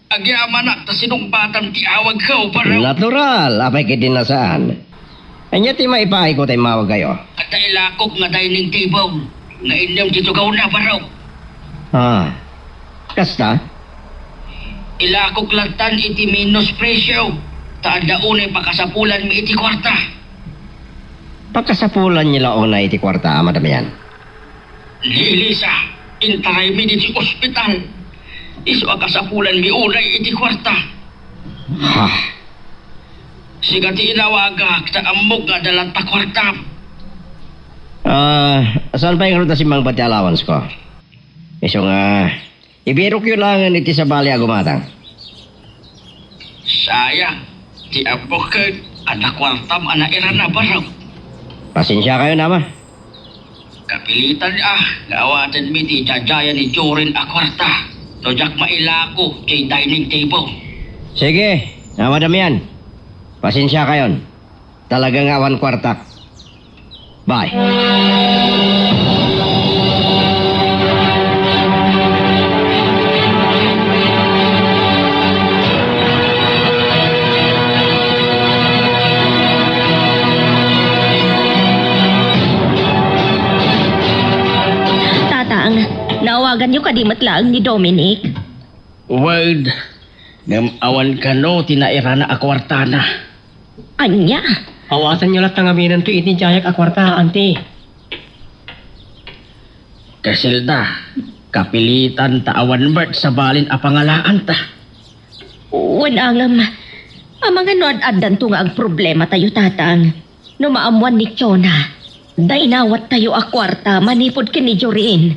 Agyaman na, ta sinumpatan ti awag ko para Natural, apay kiti nasaan. Anya ti maipahay ko tayo mawag kayo. at ilakok nga dining table nga inyong titugaw na paraw. Kasta? Ilakok lantan iti minus presyo. Taada unay pakasapulan mi iti kwarta. Pagkasapulan nila una iti kwarta, amo damayan. Ni Elisa, intay mi iti ospital. Iso akasapulan mi unay iti kwarta. Ha? Siga ti inawagak ta amok nga dalat ta kwarta. Saan pa yung ruta si Mang Pati allowance ko? Iso nga, ibirok yun lang iti sa bali agumatang. Sayang, ti apok Anak kwartam, anak irana baraw. Pasensya kayo naman. Kapilitan gawatin mi ti jajaya ni Jorin a kwarta. Tojak mailako kay dining table. Sige, nama Damian. Pasensya kayon. Talagang awan kwartak. Bye. Tatang, nawagan niyo kadimatlaang ni Dominic. Word, ngam awan ka no, tinairana akwartana. Anya? Awasan niyo lahat ng aminan to iti jayak akwarta, auntie. Kasilda, kapilitan taawan Bert sa balin a pangalaan ta. Wanangam. Ang mga noad-adan to nga ang problema tayo, tatang. No maamuan ni Chona. Dainawat tayo a kwarta, manipod ka ni Jorin.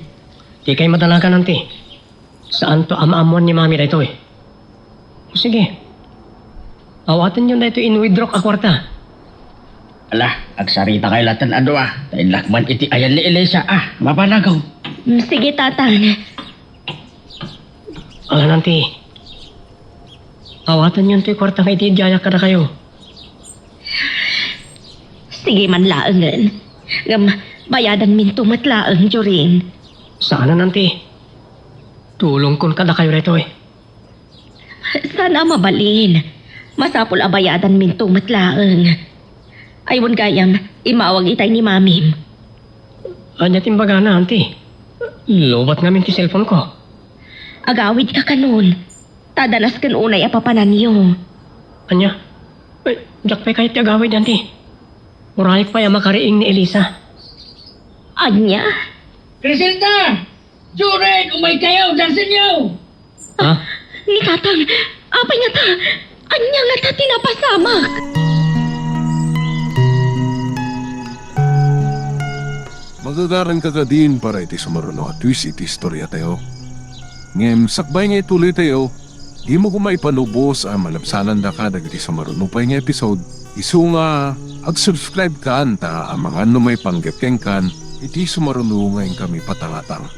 Di kayo madalagan, auntie. Saan to amaamuan ni mami dito eh? O sige. Awatan niyo na ito in-withdraw akwarta. Ala, agsarita kay latan adwa. Dahil lakman iti ayan ni Elisa mapanagaw. Sige, tatang. Alam, auntie. Awatan niyo ito yung kwarta kay jayak ka na kayo. Sige man laangan. Ngam, bayadan min tumatlaang, Jorin. Saan na, auntie? Tulong kun kada kayo rito eh. Sana mabalin. Masapol abayadan min tumatlaang. Aywan gayam, imawag itay ni mamim. Anya timbaga na, auntie. Lobat nga min ti cellphone ko. Agawid ka kanon. Tadalas kan unay apapanan niyo. Anya? Ay, jak pa kahit agawid, auntie. Murayik pa yung makariing ni Elisa. Anya? Criselda! Jorin, umay kayo, dansin niyo! Ha? Ni tatang, apay nga ta. Anya nga ta tinapasamak. Magagaran ka din para iti sumaruno at twist iti istorya tayo. Ngem, sakbay nga ituloy tayo. Di mo ko maipanubos ang malabsanan da ka dagiti sumaruno pa nga episode. Isu nga, ag-subscribe ka anta ang mga ano may panggapkeng kan, iti sumaruno ngayon kami patangatang.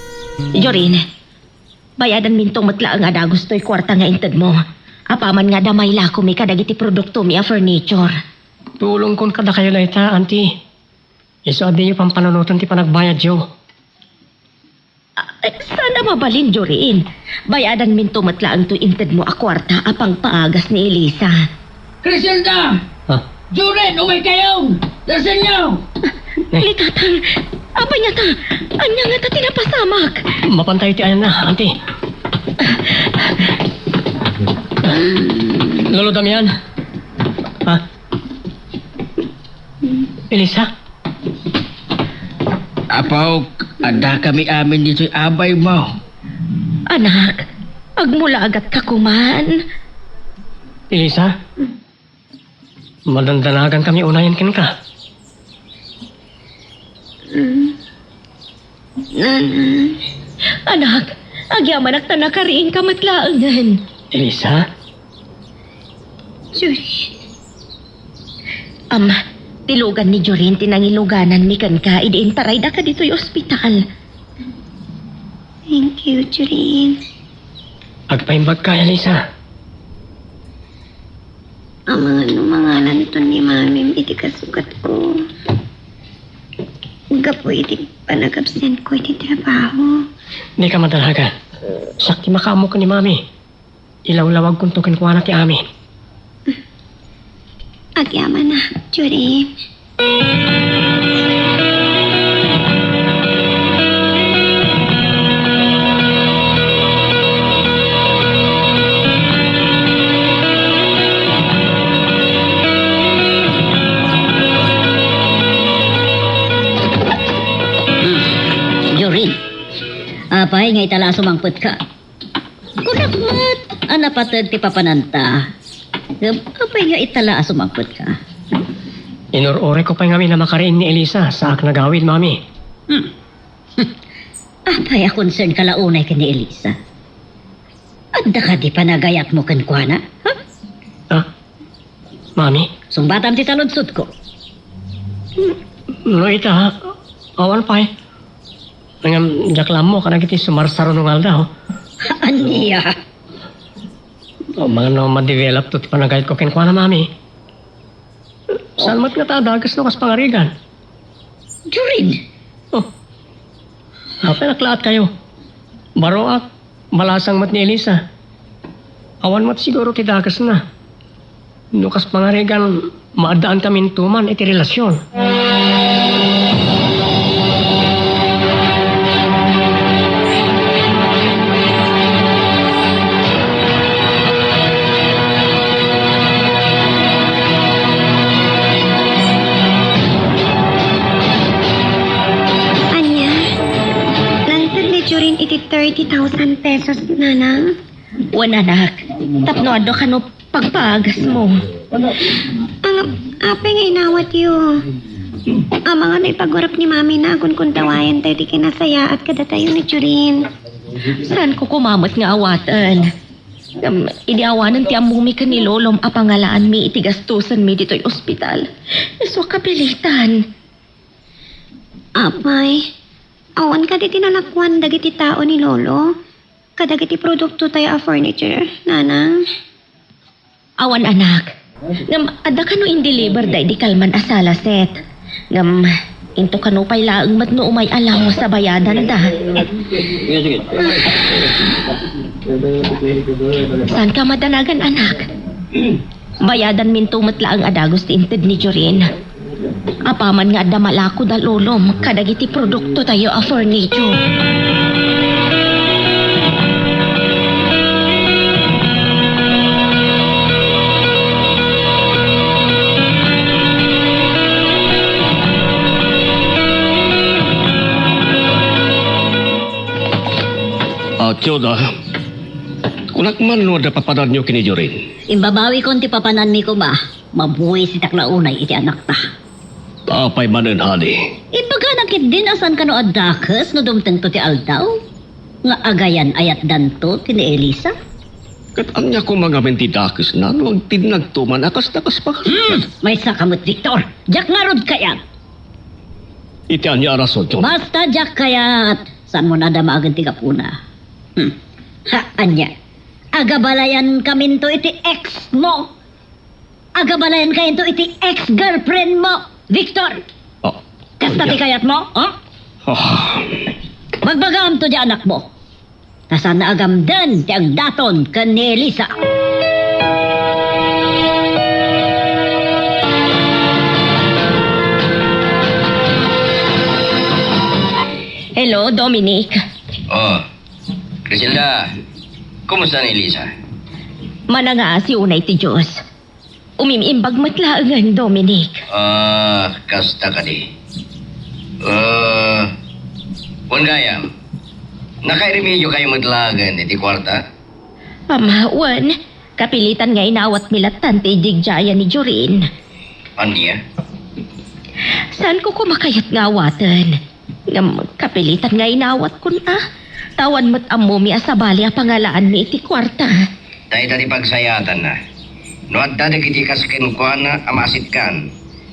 Jorin, bayadan min tumatlaang ada gusto'y kwarta nga inted mo. Apaman nga damay lako mi kadagiti produkto mi a furniture. Tulong kun kada kayo na ita, auntie. Iso adi yung pampanunutan ti panagbayad, Joe. Sana mabalin, Jorin. Bayadan min tumatlaang to inted mo a kwarta apang paagas ni Elisa. Criselda! Ha? Jorin, umay kayo! Dansin niyo! Ni tatang, apay nga ta. Anya nga ta tinapasamak. Mapantay ti ayan na, auntie. Lolo Damian. Ha? Elisa? Apaw, ada kami amin dito abay mo. Anak, agmula agat ka kuman. Elisa? Madandanagan kami unayan kin ka. Anak, agyaman ak tanakariin ka matlaangan. Elisa? Jorin. Tilugan ni Jorin tinangiluganan mi kan ka idiintaray da ka dito'y ospital. Thank you, Jorin. Agpaimbag ka, Elisa. Ang mga lanton ni Mami, iti kasukat ko. Huwag po iti panag-absent ko iti trabaho. Hindi ka madalagan. Sakti makaamo ka ni Mami. Ilaw-lawag kung tukin ko anak ti amin. Agyaman na, Jorin. Jorin, apay nga itala sumangput ka. Kunakmat, anapatag ti papananta. Apay nga itala sumangput ka. Inurore ko pa nga na makariin ni Elisa sa ak nagawid, Mami. Apay a concern ka launay ka ni Elisa. Adda ka di pa nagayat mo kan kuana? Ha? Ah? Mami? So Sumbatam ti saludsod ko. No, ita, awan pa eh. Ngam, jaklam mo, kanagiti sumarsaro nung alda, oh. Aniya. O, mga no, ma-develop to, ti panagayit ko kinkwa na, mami. Saan mat nga ta, dagas no, kas pangarigan. Jurin. Oh, apa naklaat kayo? Baroak, malasang mat ni Elisa. Awan mat siguro ti dagas na. Nukas pangarigan, maadaan kami tuman iti relasyon. Anya, nantad ni Jurin iti 30,000 pesos, nanang. Wan anak, tapno ado ka no pagpagas mo. Ang apay nga inawat yu. Ang mga naipagurap ni mami na kung tawayan tayo di kinasaya at kada tayo ni Jurin. Saan ko kumamot nga awatan? Iniawanan ti amumi ka ni Lolom apangalaan mi iti gastusan mi dito'y ospital. So kapilitan. Apay, awan ka di tinalakwan dagiti tao ni Lolo. Kadagiti produkto tayo a furniture, nanang. Awan anak. Ngam ada ka no in-deliver da di kalman asala set. Ngam into ka no pay laeng mat no umay alaw sa bayadan da. Saan ka madanagan anak? Bayadan minto matlaang adagos ti inted ni Jorin. Apaman nga da malako da Lolom kadagiti produkto tayo a furniture. Tioda, kunak man no da papadan nyo kini Jorin. Imbabawi kon ti papanan mi ko ba? Mabuhay si taklaunay iti anak ta. Apay manen hali. Ibaga nakit din asan ka no adakas no dumteng to ti aldaw? Nga agayan ayat danto ti ni Elisa? Kat anya ko mga mentidakis na no ang tinagtuman akas-takas pa. May sakamot Victor. Jak narod kayat. Iti anya arason yun. Basta jak kayat. Saan mo na damaagan ti kapuna? Ha, anya. Agabalayan kamin to iti ex mo. Agabalayan kayo to iti ex-girlfriend mo, Victor. Oh. Kasta ti kayat mo, ha? Ah. Magbagam to di anak mo. Tasan na agam din ti agdaton kan ni Elisa. Hello, Dominic. Oh, Griselda, kumusta ni Elisa? Mananga si unay ti Diyos. Umimimbag matlaangan, Dominic. Kasta ka di. Kung gayam, nakairemedyo kayo matlagan iti kwarta? Wan, kapilitan nga inawat milatan ti Digjaya ni Jorin. Aniya? Saan ko kumakayat nga awatan? Kapilitan nga inawat ko na. Tawan mo't amumi asabali a pangalaan ni iti kwarta. Tayo dati pagsayatan na. No at dati kiti kaskin ko na amasit kan.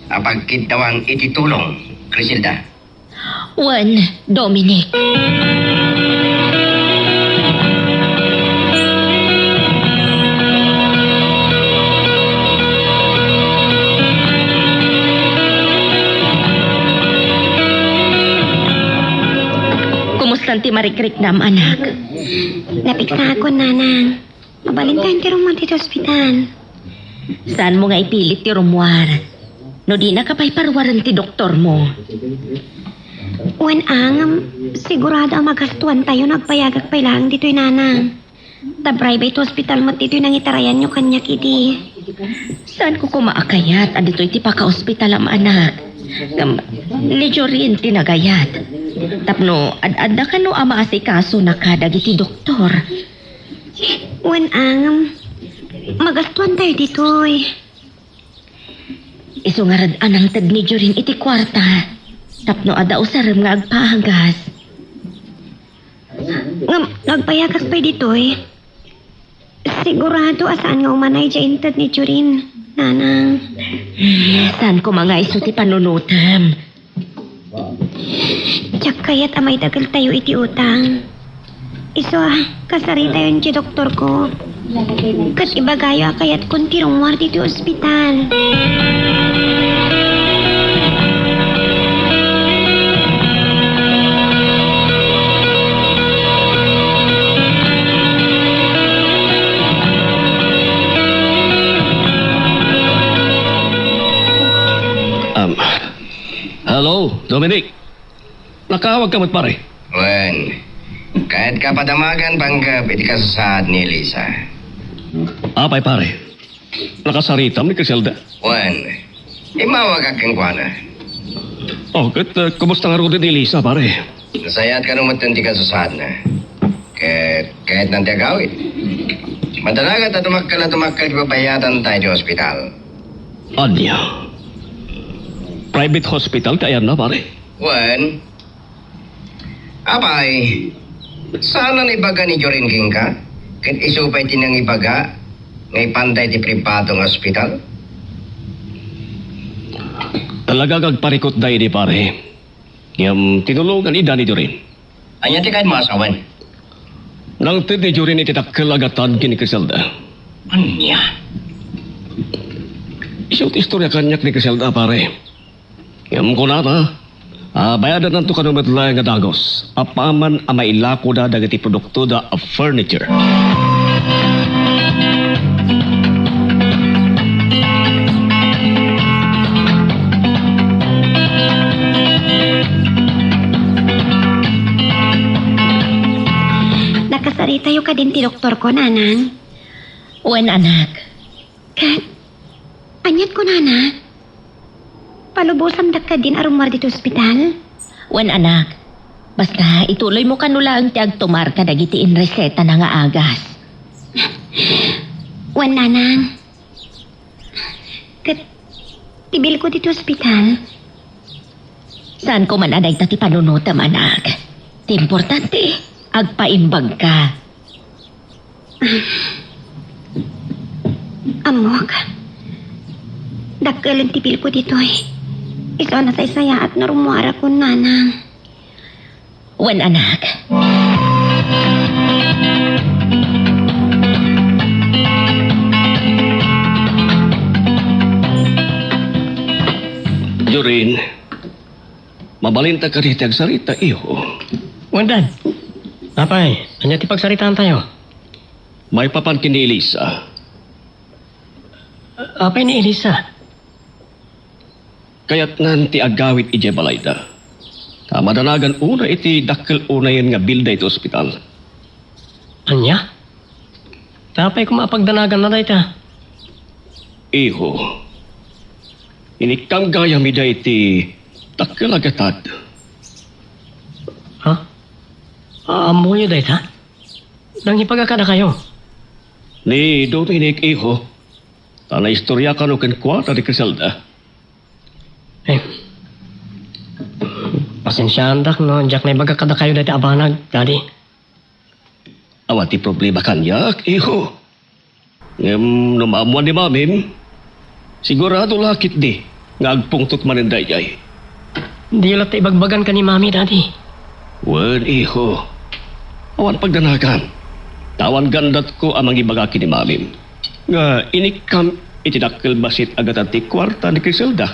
Apagkintawan iti tulong, Griselda. Wan, Dominic. Kumusta ti marikrik nam, anak? Napiksa ako, nanang. Mabalin tayo ti rumwan dito ospital. Saan mo nga ipilit ti rumwar? No di na kapay parwaran ti doktor mo. Wan sigurado ang magastuan tayo nagpayagag pa lang dito'y nanang. Ta private hospital mo dito'y nangitarayan nyo kanya kiti. Saan ko kumaakayat? Adito'y ti paka-ospital am anak. Ni Jorin tinagayat. Tapno, ad-adda ka no amaasikaso na kadagiti doktor. Wan magastuan tayo dito'y. Isungarad anang tag ni Jorin iti kwarta. Tapno ada usaram nga agpahagas. Nagpayagas pa dito'y. Sigurado asaan nga umanay dya intad ni Jorin. Nanang, Saan ko mga iso ti panunutam? tiyak kayat amay dagal tayo iti utang. Iso kasarita yun si doktor ko. Kat ibagayo kayat kun tirungwar dito ospital. Hello, Dominic. Nakawag ka pare. Wen, kahit kapadamagan panggap iti kasasaad ni Elisa. Apay pare. Nakasaritam ni Criselda. Wen, imawag akang kuana. Oh, kumusta nga rin ni Elisa pare? Nasayat ka nung matan ti kasasaad na. Kahit nanti agawit. Madalagat at tumakkal di babayatan tayo di ospital. Anya. Private hospital kaya na pare. Wen, apay, sana na ibaga ni Jorin King ka? Kahit isupay tinang ibaga, ngay panday ti pribadong ospital? Talaga kagparikot dahi di pare. Ngam tinulungan ida ni Jorin. Anya ti kahit masawan? Nang tid ni Jorin ititakkel agatan kini Criselda. Anya? Isut istorya kanyak ni Criselda pare. Ngam ko na ta. Bayadan nanto ka naman nga dagos. Apaman ang mailako da dagiti produkto da of furniture. Nakasarita yung ka din ti doktor ko, nanang. Wen anak, Kat, anyat ko, nana. Palubosam dak ka din arumar dito ospital. wen anak. Basta ituloy mo kanula ang tiag tumar ka dagiti in reseta na nga agas. Wan, nanang. Kat, tibil ko dito ospital. Saan ko man aday tati panunutam anak? Ti importante, agpaimbag ka. Amok. Dakkalan tipil ko dito eh. Ikaw na saysaya at narumuara ko, nanang. Wen anak, Jorin, mabalinta ka rito ang sarita, iho. Wandan. Apay, anya ti pagsaritaan tayo. May papan kini Elisa. Apay ni Elisa. Kaya't nanti agawit ije balayda. Madanagan una iti dakkel una yan nga bilda iti ospital. Anya? Tapay ko mapagdanagan na dahi ta. Iho, inikam gaya mi da iti dakkel agatad. Ha? Amuyo dahi ta? Nang ipagakada kayo. Ni Dominic iho, tala istorya ka no kenkwata di Criselda. Eh, pasensyaan dak no, jak na ibagakada kayo dahi abanag, daddy. Awati problema kanyak, iho. Ngem numamuan ni mamim, sigurado lakit di, ngagpungtot manindayay. Hindi ulat ta ibagbagan ka ni mami, daddy. Wen, iho. Awan pagdanagan. Tawan gandat ko amang ibagaki ni mamim. Nga inikam itidakkel basit agad ti kwarta ni Criselda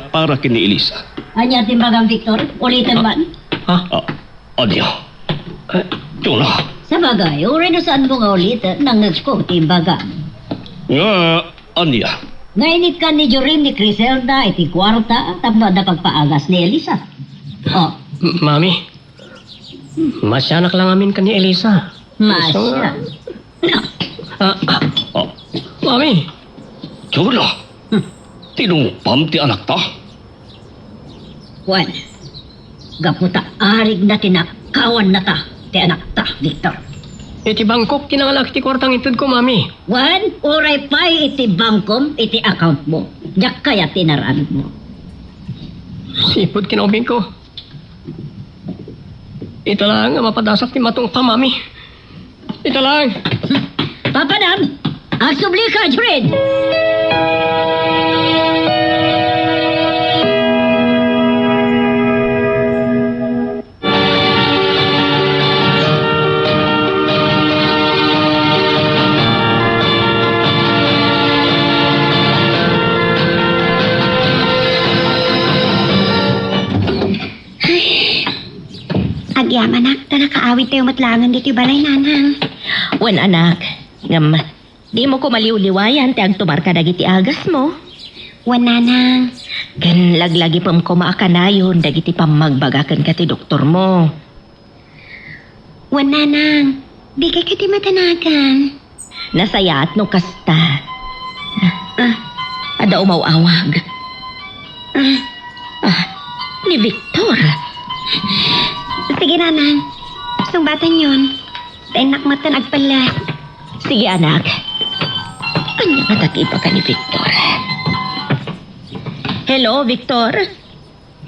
para kini Elisa. Anya timbagang Victor, ulitin man. Adya. Tuna. Sa bagay, uri na saan mo nga ulitin nang nagsko timbagang. Nga, anya. Ngayon ka ni Jorin ni Criselda iti kwarta tapno na pagpaagas ni Elisa. Oh, Mami, masyanak lang amin ka ni Elisa. masya. Mami, Tuna. Tinumpam ti anak ta. Juan, gaputa arig na tinakawan na ta, ti anak ta, Victor. iti Bangkok kinangalak ti kwartang itud ko, mami. Juan, uray pa'y iti bangkom, iti account mo. Diyak kaya tinaran mo. Sipod kinaubing ko. Ito lang ang mapadasak ti matong pa, mami. Ito lang. Papadam, agsubli ka, Jorin! Agyaman nak, ta nakaawit tayo matlangan dito yung balay nanang. Wan anak, ngam, di mo ko maliwliwayan ti agtumar ka dagiti agas mo. Wan nanang, Kan laglagi pam ko maakanayon dagiti pamagbagakan ka ti doktor mo. wan nanang, di kay kati matanagan. Nasayat no kasta. Ada umawawag. Ni Victor. Sige nanang, sumbatan yun. Tainak matan agpalas. Sige anak. Kanya matakipa ka ni Victor. Hello, Victor.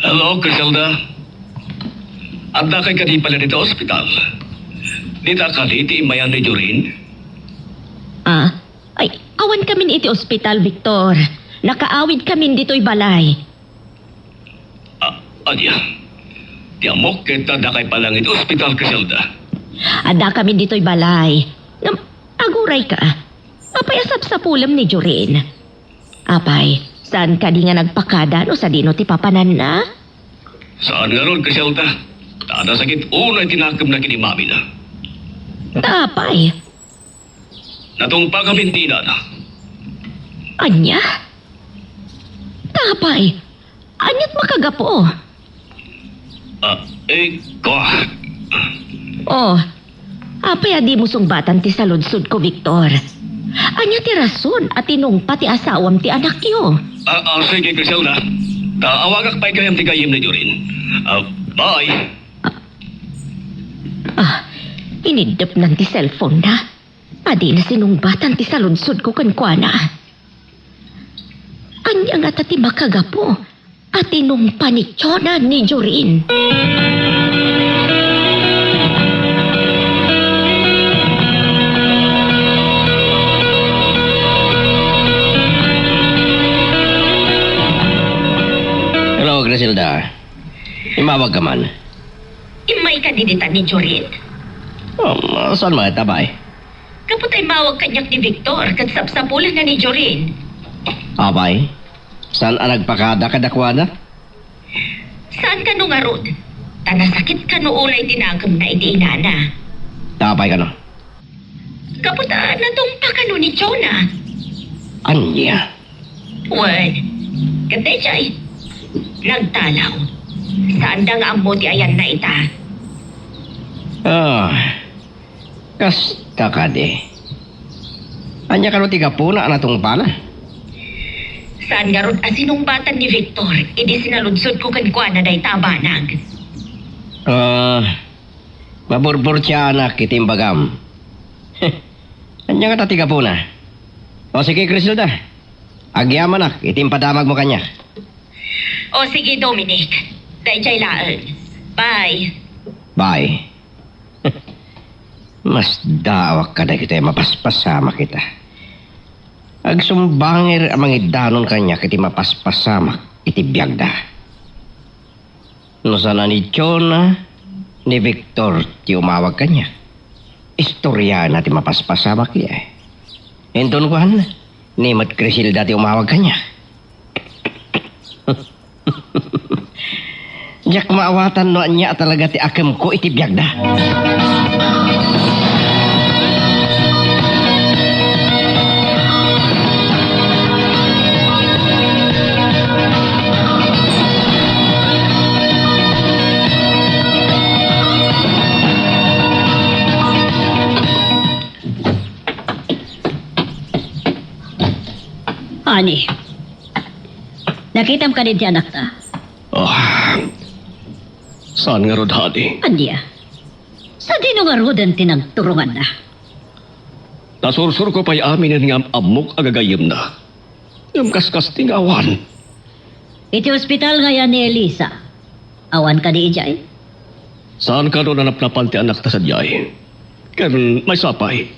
Hello, Griselda. Anda kay kadi pala dito ospital. Dita ka diti imayan ni Jorin. Ay, awan kami iti ospital, Victor. Nakaawid kami dito'y balay. Adya. Tiamok kita da kay palang iti ospital, Griselda. Ada kami dito'y balay. Aguray ka. Apay asap sa pulam ni Jorin. Apay, saan ka di nga nagpakada no sa dino ti papanan na? Saan nga ron, Griselda? Tada sakit unay tinakam na kinimami na. Apay, Natong pagamintina na. anya? Tapay, anyat makagapo. Ko. Oh, apay adi mo sungbatan ti saludsod ko, Victor. Anya ti rason at tinong pati asawam ti anak yo. Sige, Griselda. Taawagak pa'y kayang tigayim na Jorin. Bye. Inidap ng ti cellphone na. Adi na sinungbatan ti saludsod ko kankwana. Anya nga tati makagapo at tinong paniksyonan ni Jorin. Hello, Griselda. Imawag ka man. Imay ka dinitan ni Jorin. Saan mo tabay? Kaputay mawag kanyak ni Victor kat sapsapulan na ni Jorin. Abay? Saan ang nagpakada kadakwana? Saan ka nung arod? Tanasakit ka noolay tinagam na iti inana. Tabay ka no? Kaputa na tong pakano ni Jonah. Anya? Wan, katay chay. Nagtalaw. Saan da nga ang ti ayan na ita? Kasta ka di. Anya ka no tiga puna anatong pala? Saan nga ron asinumbatan ni Victor? Idi sinaludsod ko kankwa na day tabanag. Maburbur siya anak kitimbagam. Anya ka tiga puna? O sige, Griselda. Agyaman nak, itimpadamag mo kanya. O sige, Dominic. Day chay laan. Bye. Bye. Mas dawak ka na kita mapaspasama kita. Agsumbangir ang mga danon kanya kiti mapaspasama iti biyagda. No sana ni Chona, ni Victor ti umawag kanya. Istorya na ti mapaspasama kaya. Enton kuhan, ni Mat Griselda ti umawag kanya. Diyak maawatan no anya talaga ti akem ko iti biyagda. Ani, nakitam ka din ti anak ta. Saan nga ron, honey? Anya, sa dino nga rodan tinagturungan na. Nasursur ko pa'y amin nga amok agagayim na. Yung kaskas tingawan. Iti ospital nga yan ni Elisa. Awan ka di ijay. Saan ka ron nanaplapan ti anak ta sa diyay? Kan may sapay.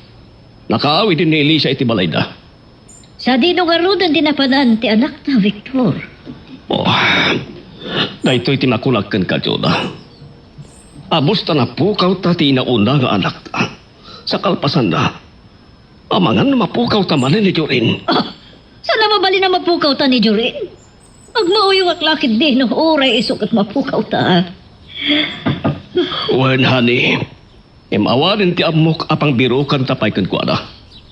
Nakaawi din ni Elisa iti balay na. Sa dino nga rodan tinapanan ti anak na Victor. Dahito'y tinakulagkan ka, Jonah. Abusta na pukaw ta ti inauna nga anak ta. Sa kalpasan na. Amangan na mapukaw ta manin ni Jorin. Sana mabali na mapukaw ta ni Jorin. Agmauyong aklakid din no oray isok at mapukaw ta. Wen, honey. Imawanin ti amok apang biro kan tapay kan kuana.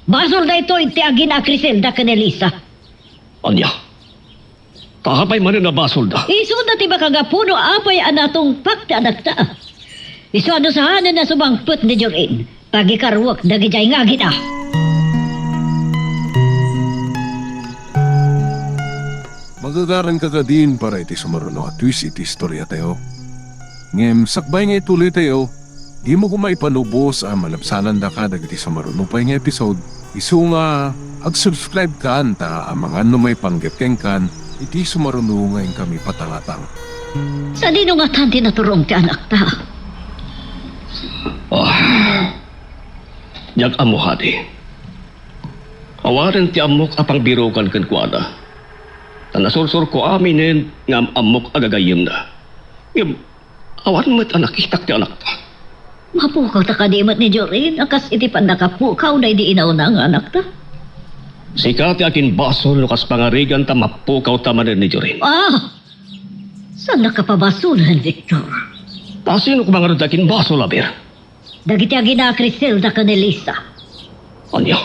Basol na ito iti agina Criselda kan Elisa. Anya. Kahapay man na basol da. Iso na ti makagapuno apay anatong pakta anak ta. Iso ano sa hanan na sumangput ni Jorin. Pagikarwak dagijay nga gina. Magagaran ka din para iti sumaruno at twist iti istorya tayo. Ngem, sakbay nga ituloy tayo, di mo kumaipanubos ang malabsanan da ka dagiti sumaruno pa nga episode. Isu nga, ag-subscribe ka ta ang mga may panggapkeng kan, iti sumaruno ngayon kami patangatang. Sa dino nga tanti naturong ti anak ta. Yag amo, honey. Awarin ti amok apang biro kan kuana. Tanasursur ko aminin ngam amok agagayim na. Ngam, awan mo't anak itak ti anak ta. Mapukaw ta kadimat ni Jorin. Akas iti pan nakapukaw na di inaw na ang anak ta. Sikati akin basol lukas pangarigan ta mapukaw ta manin ni Jorin. Saan nakapabasulan, Victor? Tasino ko mga akin basol, aber? Dagiti agina Criselda kan Elisa. Anya?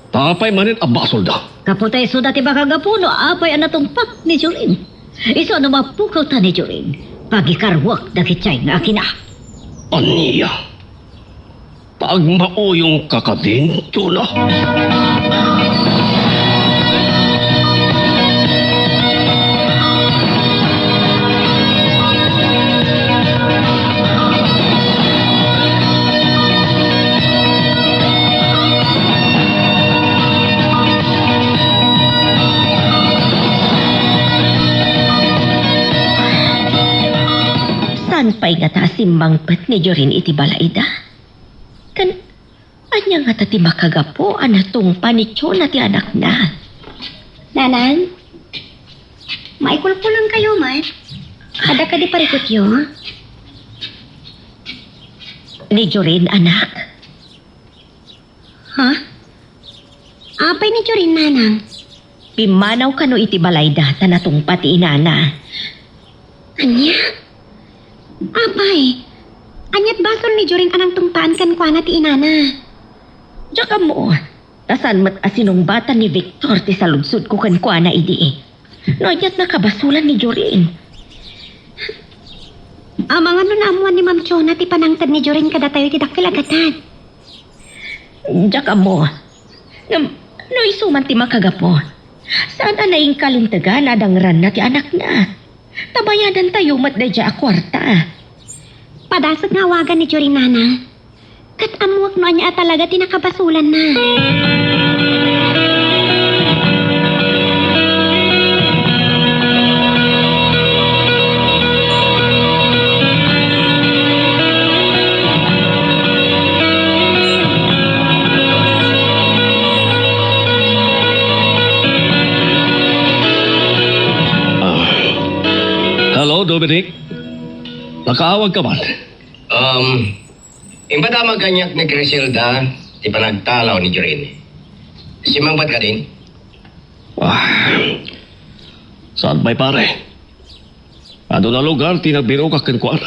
Tapay manin a basol da. Kaputay so dati makagapuno apay anatong pak ni Jorin. Iso ano mapukaw ta ni Jorin. Pagikarwak dagitay nga akina. Anya? Pag mauyong kakadin, tula. Saan pa'y nga ta simbangpat ni Jorin iti balaida? Kan, anya nga ta ti makagapo anatong panitsyo na ti anak na. Nanan? Maikulkulang kayo, Mar. Kada ka di parikot yo. Ni Jorin, anak. Ha? Apay ni Jorin, Nanang. Pimanaw kano iti balayda tanatong pati inana. Anya? Apay. Anyat basol ni Jorin anang tungpaan kan kwa na ti inana. Tsaka mo, tasan mat asinong bata ni Victor ti saludsud ko kan kwa na idi eh. Noyat nakabasulan ni Jorin. Amang ano naamuan ni Ma'am Chona ti panangtad ni Jorin kada tayo ti dakilagatan. Tsaka mo, no isuman ti makagapo. Saan anaing kalintagan adangran na ti anak na? Tabayadan tayo matdadya a kwarta. Padasot nga awagan ni Jorin, Nana. Kat amuak no anya talaga tinakabasulan na. Hello, Dominic. Nakaawag ka man. Imbada maganyak ni Griselda, di pa nagtalaw ni Jorin. Simangbat ka din? Saan ba'y pare? Ano na lugar tinagbiro ka kinukuha?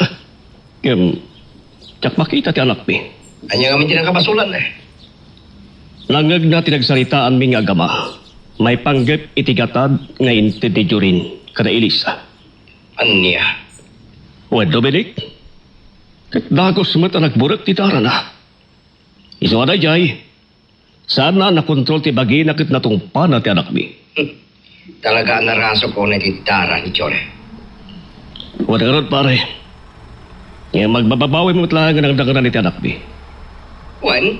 Tsak makita ti anak mi. Anya kami tinakabasulan eh. Langag na tinagsaritaan mi nga agama. May panggap itigatad nga inti di Jorin kada Elisa. Anya? Well, Dominic, dagos mo't anak burak ti tara na. Iso nga jay, sana nakontrol ti bagi nakit natungpa na ti anak mi. Talaga naraso ko na titara ni Chore. Wala ka ron, pare. Ngayon magbababawi mo lang ang dagaran ni ti anak mi. Wan,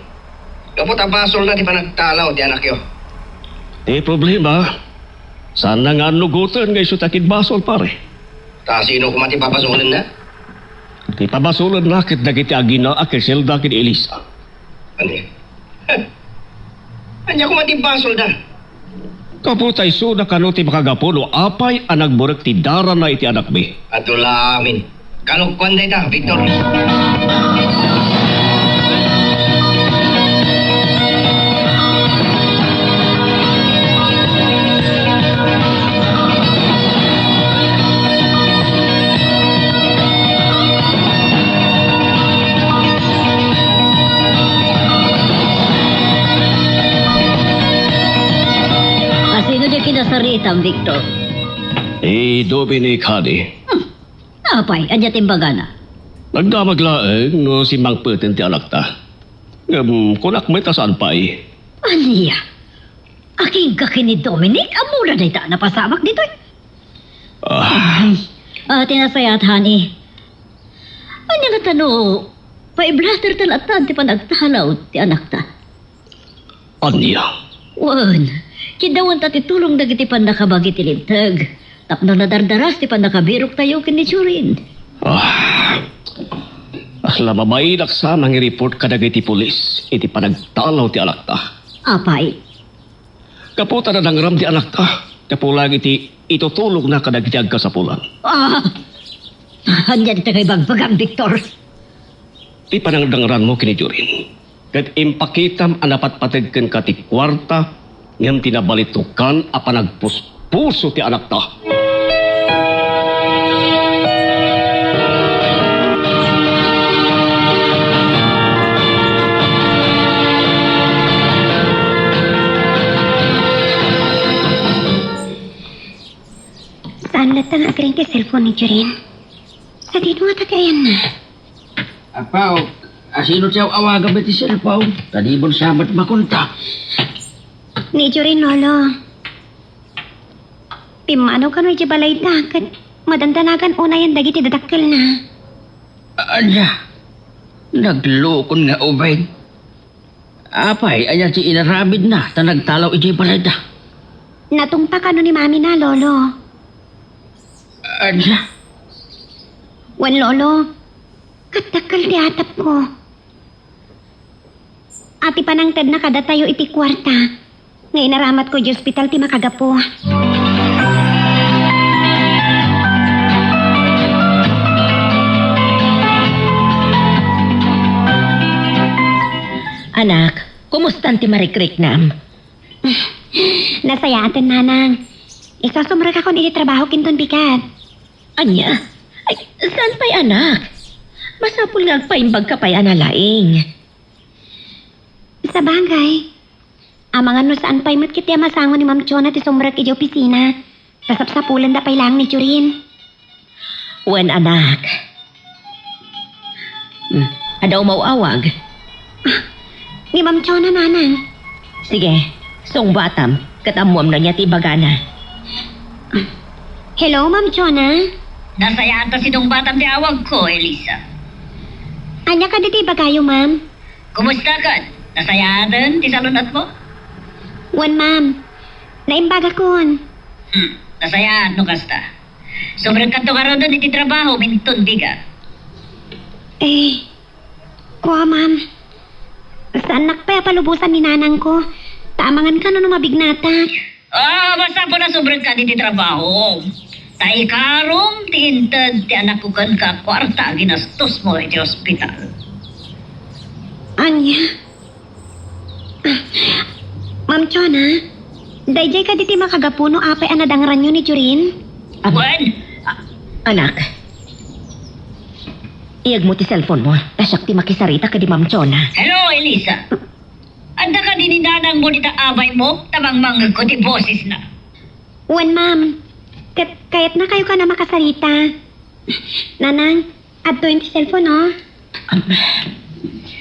kapot abasol na di pa nagtalaw di anak yo. Di problema. Sana nga nugutan nga iso takid basol, pare. Ta sino ko mati papasulin na? Di pabasulan nakit dagiti agina a Criselda kid Elisa. Anya? Anya ko mati basol da? Kaputay so na kanuti makagapuno apay ang nagburak ti dara na iti anak mi. Atulamin. Kalukwan day ta, Victor. itam, Victor. Dominic Hadi. Apay, anya timbagana. Nagdamaglaeng no si Mang Peten ti anak ta. Kunak may tasaan pa eh. Aniya? Aking kakin ni Dominic, amura na ita napasamak dito. Tinasayat, honey. Anya nga tano, paiblater talatan ti panagtahalaw ti anak ta. Anya? Wan, kidawan ta ti tulong dagiti pandakabagi ti lintag. Tapno na dardaras ti pandakabirok tayo kini Churin. Asla mabaidak sa nang i-report kadagiti pulis iti panagtalaw ti anak ta. Apay, Kaputa na nang ram ti anak ta. Kapulang iti itutulog na kadagiti agkasapulan. Anya dito kay bagbagang, Victor. Ti panangdangran mo kini Jorin. Kat impakitam anapat patagkan ka ti kwarta ngam tinabalitukan a panagpuspuso ti anak ta. Saan latang agring ti cellphone ni Jorin? Sa dino nga tagayan na. Apaw, asino siya awaga ba ti silpaw? Tadibon sabat makunta. Ni Jorin, lolo. Pimano ka no iti balay dagat. Madandanagan una yan dagiti dadakkel na. Anya, naglukon nga ubay. Apay, ayan si inarabid na, ta nagtalaw iti balada. Natungpa ka no ni mami na, lolo. Anya, Wan, lolo. Katakal ti atap ko. Ati panangtad na kada tayo iti kwarta. Ngayon naramat ko di ospital ti makagapo. Anak, kumusta ti Marikrik nam? Nasayatan, nanang. Isasumra ka kon iti trabaho kinton bikat. Anya? Ay, saan pa'y anak? Masapul nga paimbag ka pa'y analaing. Sa bagay. Amangan no saan pa'y matkit ya masango ni Ma'am Chona ti sumrak iti opisina. Sasapsapulan da pa'y lang ni Churin. Wen anak. Adaw mauawag. Ni Ma'am Chona, nanang. Sige, song batam, katamuam na niya ti bagana. Hello, Ma'am Chona. Nasayaan ta si dong batang ti awag ko, Elisa. Anya ka diti bagayo, ma'am? Kumusta ka? Nasayaan ti salunat mo? Wan, ma'am. Naimbaga kon. Nasayaan no kasta. Sobrang kanto karon doon iti trabaho, minton biga. Kuha, ma'am. Saan nakpaya palubusan ni nanang ko? Tamangan ka no mabignata. Basta po na sobrang ka iti trabaho. Tay karom, tihintad, ti anak ko kan ka kwarta, ginastos mo iti ospital. Anya? Ma'am Chona, dayjay ka diti makagapuno apay anadangran nyo ni Churin? Wen, Anak. Iyag mo ti cellphone mo. Tasyak ti makisarita ka di Ma'am Chona. hello, Elisa. Anda ka dininanang mo dita abay mo, tamang manggag ko ti boses na. Wan, ma'am. Kayat na kayo ka na makasarita. Nanang, adto yung cellphone, oh.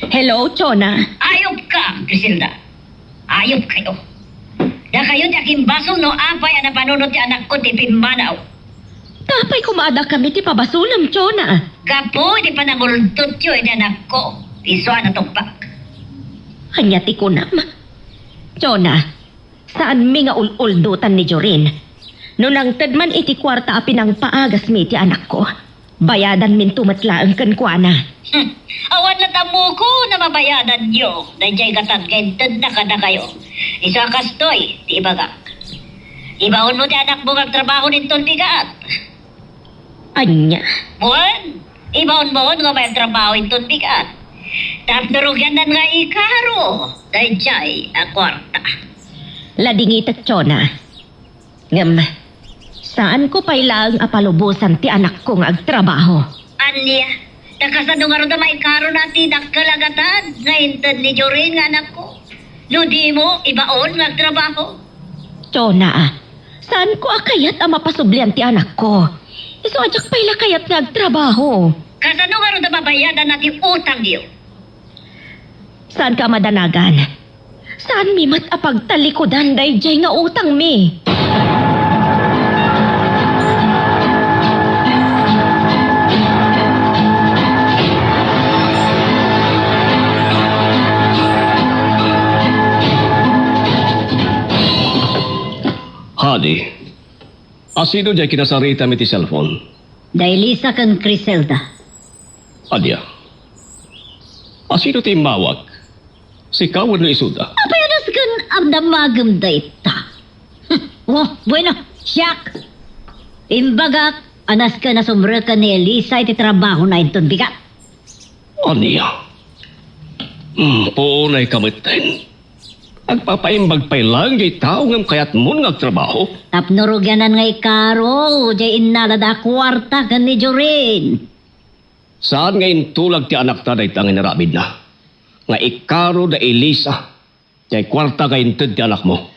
Hello, Chona. Ayop ka, Griselda. Ayop kayo. Da kayo ti aking baso no apay ana panunod ti anak ko ti Pimbanaw. Tapay kumada kami ti pabasulam, Chona. Kapo, di pa nangultot yun ti anak ko. Piso na tumpak. Hanya ti kunam. Chona, saan mi nga ululdutan ni Jorin? No nang tedman iti kwarta api ng paagas mi ti anak ko. Bayadan min tumatlaan kan kuana. Awan na tamo ko na mabayadan nyo. Nandiyan katag kented na kada kayo. Isa kastoy, ti ibagak. Ibaon mo ti anak mo magtrabaho nitong bigat. Anya. Buwan, ibaon mo nga may trabaho nitong bigat. Tapnurugan na nga ikaro. Nandiyan ang kwarta. Ladingit Chona. Ngam, saan ko pailang apalubusan ti anak ko nga agtrabaho? Anya, nakasano nga rin na may karo natin ang kalagatan na hintad ni Jorin nga anak ko. No di mo, ibaon nga trabaho. Chona, Saan ko akayat ang mapasublian ti anak ko? Iso adyak pa'y kayat nagtrabaho. Kasano nga rin na mabayadan natin utang niyo? Saan ka madanagan? Saan mi mat apagtalikodan day jay nga utang mi? Hadi, asino dyan kinasarita mi ti cellphone? Dahil Lisa kang Criselda. Adya. Asino ti mawag? Si kawan no isuda. Apenas kan abdamagam da ita. Oh, bueno, siyak. Imbagak, anas ka na sumra ka ni Elisa iti trabaho na inton bigat. Aniya. Po na'y kamitin. Agpapaimbag pa'y lang gay tao ngam kayat mo ngagtrabaho. Tapnorogyanan nga ikaro, jay inalada kwarta ka ni Jorin. Saan ngayon tulag ti anak ta dahi tangin narabid na? Nga ikaro da Elisa. Jay kwarta kayo ti anak mo.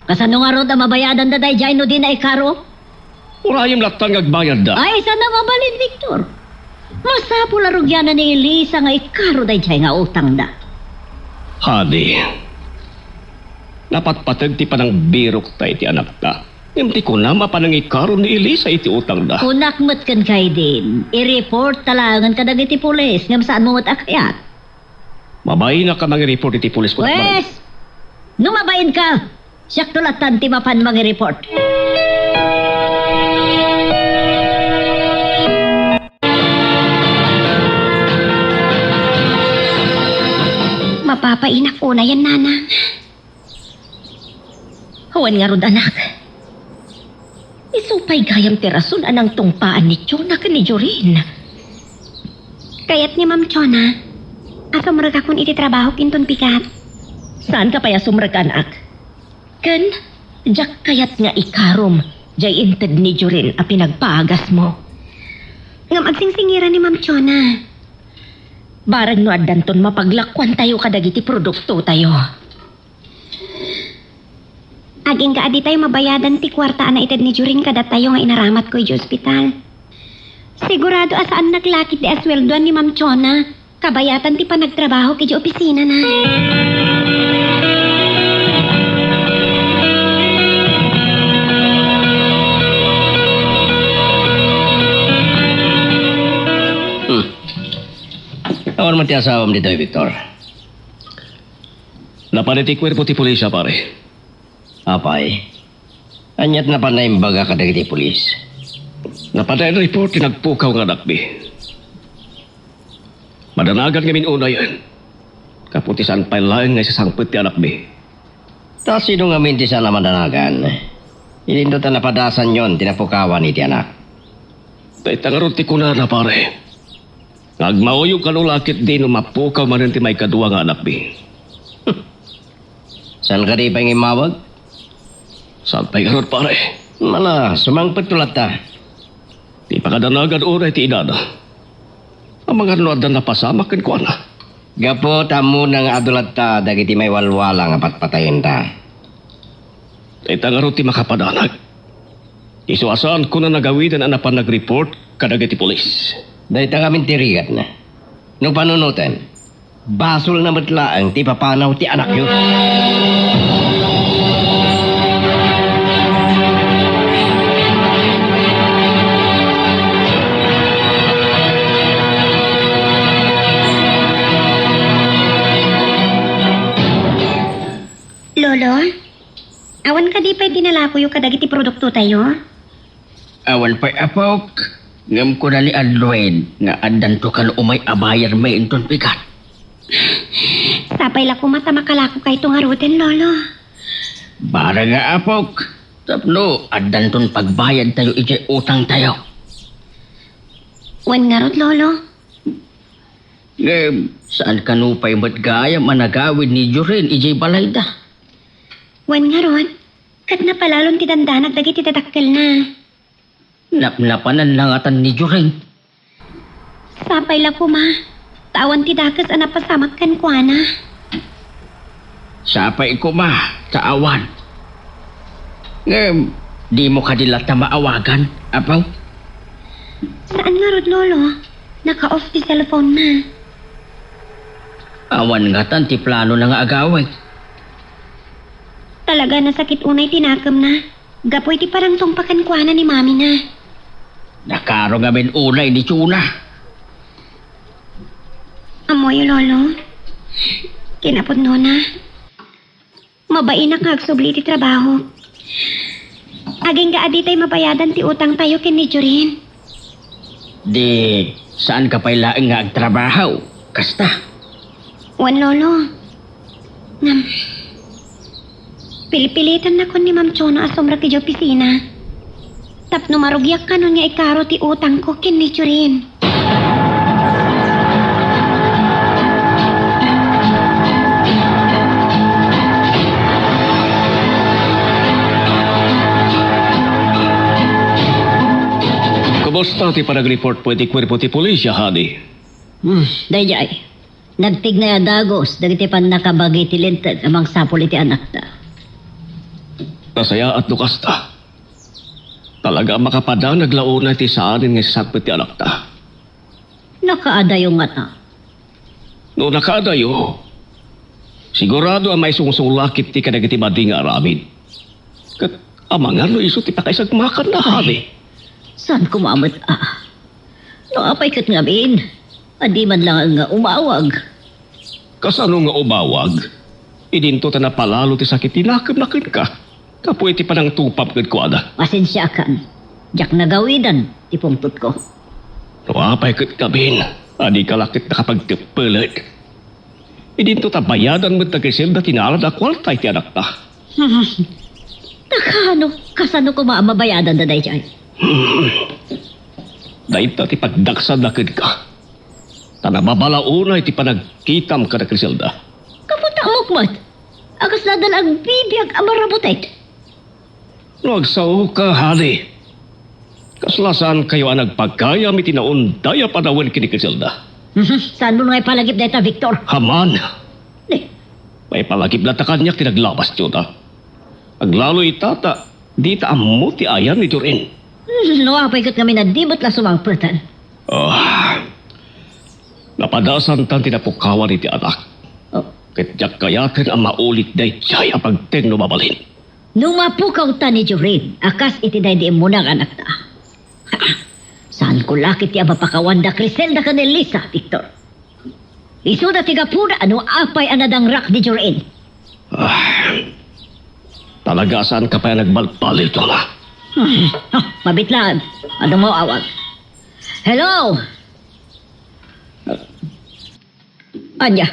Kasano nga ro da mabayadan da day jay no din na ikaro? Urayim latang agbayad da. Ay, sana mabalin, Victor. Masapo larugyanan ni Elisa nga ikaro day jay nga utang da. Hadi. Napatpatag ti panang birok tayo ti anak ta. Hindi ko na mapanang ikaro ni Elisa iti utang da. Kunakmat kan kay din. I-report talangan ka dagiti pulis. Ngam saan mo matakayat? Mabay na ka report iti pulis ko. Wes! Numabayin ka! Siyak tulatan ti mapan report. Mapapainak una yan, nanang. Huwan nga rod anak. Isupay gayam tirason anang tungpaan ni Chona ka ni Jorin. Kayat ni Ma'am Chona, asa murag akong iti trabaho kinton pikat. Saan ka paya sumrag anak? Ken, jak kayat nga ikarom, jay inted ni Jorin a pinagpagas mo. Ngam agsingsingira ni Ma'am Chona. Barag no addanton mapaglakwan tayo kadagiti produkto tayo. Aging kaadi tayo mabayadan ti kwarta na ited ni Jurin kada tayo nga inaramat ko iti ospital. Sigurado asaan naglakit di asweldoan ni Ma'am Chona. Kabayatan ti pa nagtrabaho kiti opisina na. Awan mo ti asawam dito, Victor. Napaniti kwerpo ti pulisya pare. Apay. Anyat na pa na imbaga ka dagiti pulis. Napanay na report tinagpukaw nga nakbi. Madanagan ngamin una yan. Kaputisan pa lang nga sasangpit ti anak mi. Ta sino nga minti sa namadanagan. Ilindutan na padasan yon tinapukawan iti anak. Tay tangarot ti kuna na pare. Nagmauyog ka lakit din mapukaw man ti may kadua nga anak mi. Saan ka di pa imawag? Saan pa'y garot pare? Mala, sumangpit tulat ta. Di pa kadanagan oray ti idada. Ang mga nuadan na pasamakin ko na. Gapo tamo nang adulat ta dagiti may walwala nga patpatayin ta. Tay tangarot ti makapadanag. Isuasaan ko na nagawidan ang napan nag-report kadagiti polis. Dahil ta kami tirigat na. No panunutan, basol na matlaang ti papanaw ti anak yun. Lolo, awan ka di pa'y dinalapuyo kadagiti produkto tayo? Awan pa'y apok. Ngam ko dali adloed nga adan to kan umay abayar may inton pikat. Sapay lako mata makalako kay itong aruten, Lolo. Bara nga apok. Tapno, adan ton pagbayad tayo iti utang tayo. Wan nga rod, Lolo. Ngam, saan kanupay matgaya managawid ni Jorin iti balayda? Wan nga rod. Kat na palalon ti dandanag dagiti tadakkel na. Napanan langatan ni Jorin. Sapay lako ma. Tawan ti dakas ana pasamak kan kuana. Sapay ko ma, sa awan. Di mo kadilat na maawagan, apaw? Saan nga rod, Lolo? Naka-off di cellphone na. Awan nga tan, ti plano na nga agaway. Talaga nasakit unay tinakam na. Gapoy ti parang tumpakan kuana ni mami na. Nakaro nga men unay ni Chuna. Amoy, Lolo. Kinapod no na. Mabain na kagsubli ti trabaho. Aging gaadi tayo mabayadan ti utang tayo kin ni Jorin. Di, saan ka pa'y laing nga agtrabaho? Kasta. Wan, Lolo. Pilipilitan na ko ni Ma'am Chona asomra ti jo pisina. Tapno marugyak ka nun nga ikaro ti utang ko kin ni Jorin. Kumusta ti panag-report po iti kwerpo ti pulisya, honey? Dayjay, nagtig na dagos, dagiti pan nakabagi ti lintag amang sapol iti anak ta. Nasaya at lukas ta. Talaga makapadang naglauna ti saanin nga sakpit ti anak ta. Nakaadayo nga ta. No nakadayo, sigurado ang may sungsulakit ti kadagiti badi nga aramin. Kat amangan no iso ti pakaisagmakan na, honey. Saan kumamot No apay kat ngabin. Adi man lang nga umawag. Kasano nga umawag? Idinto ta na palalo ti sakit tinakam na ka. Kapoy ti panang tupap kat kuada. Pasensya kan. Jak nagawidan, ti pungtut ko. No apay kat kabin. Adi kalakit nakapagtipilit. Idinto ta bayadan mo tagisil na tinalad akwal tay ti anak ta. Nakano, kasano ko maamabayadan na dayjay? Dahil ta ti pagdaksan na ka. Tanababalaunay ti panagkitam ka na Criselda. Kapunta mukmat. Akas nadal ang bibiyag amarabutet. No agsaw ka, honey. Kaslasan kayo ang nagpagkaya mi tinaundaya panawin kini Criselda. Saan mo nga palagip na ita, Victor? Haman. Eh, May palagib na ta kanyak tinaglabas tiyo ta. Aglalo itata, di ta amo ti ayan ni Jorin. no apay kat kami na dimot la sumangputan. Napadasan tan tinapukawan iti anak. Oh. Katyak kayakan ang maulit day tiyay ang pagteng lumabalhin. Nung mapukaw ta ni Jorin, akas iti day di mo ng anak ta. Saan ko lakit ti abapakawan da Criselda ka ni Lisa, Victor? Iso na tigapuna ano apay anadang rak ni Jorin. Talaga saan ka pa nagbalbalil to na? Mabitlaan. Ano mo awag? Hello? Anya?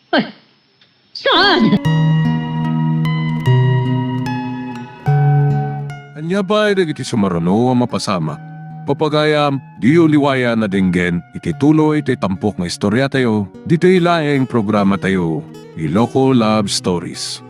Ay, saan? Anya ba ay iti sumarano ang mapasama? Papagayam, di uliwaya na dinggen, iti tuloy iti tampok nga istorya tayo, dito ilaing programa tayo, Iloko Love Stories.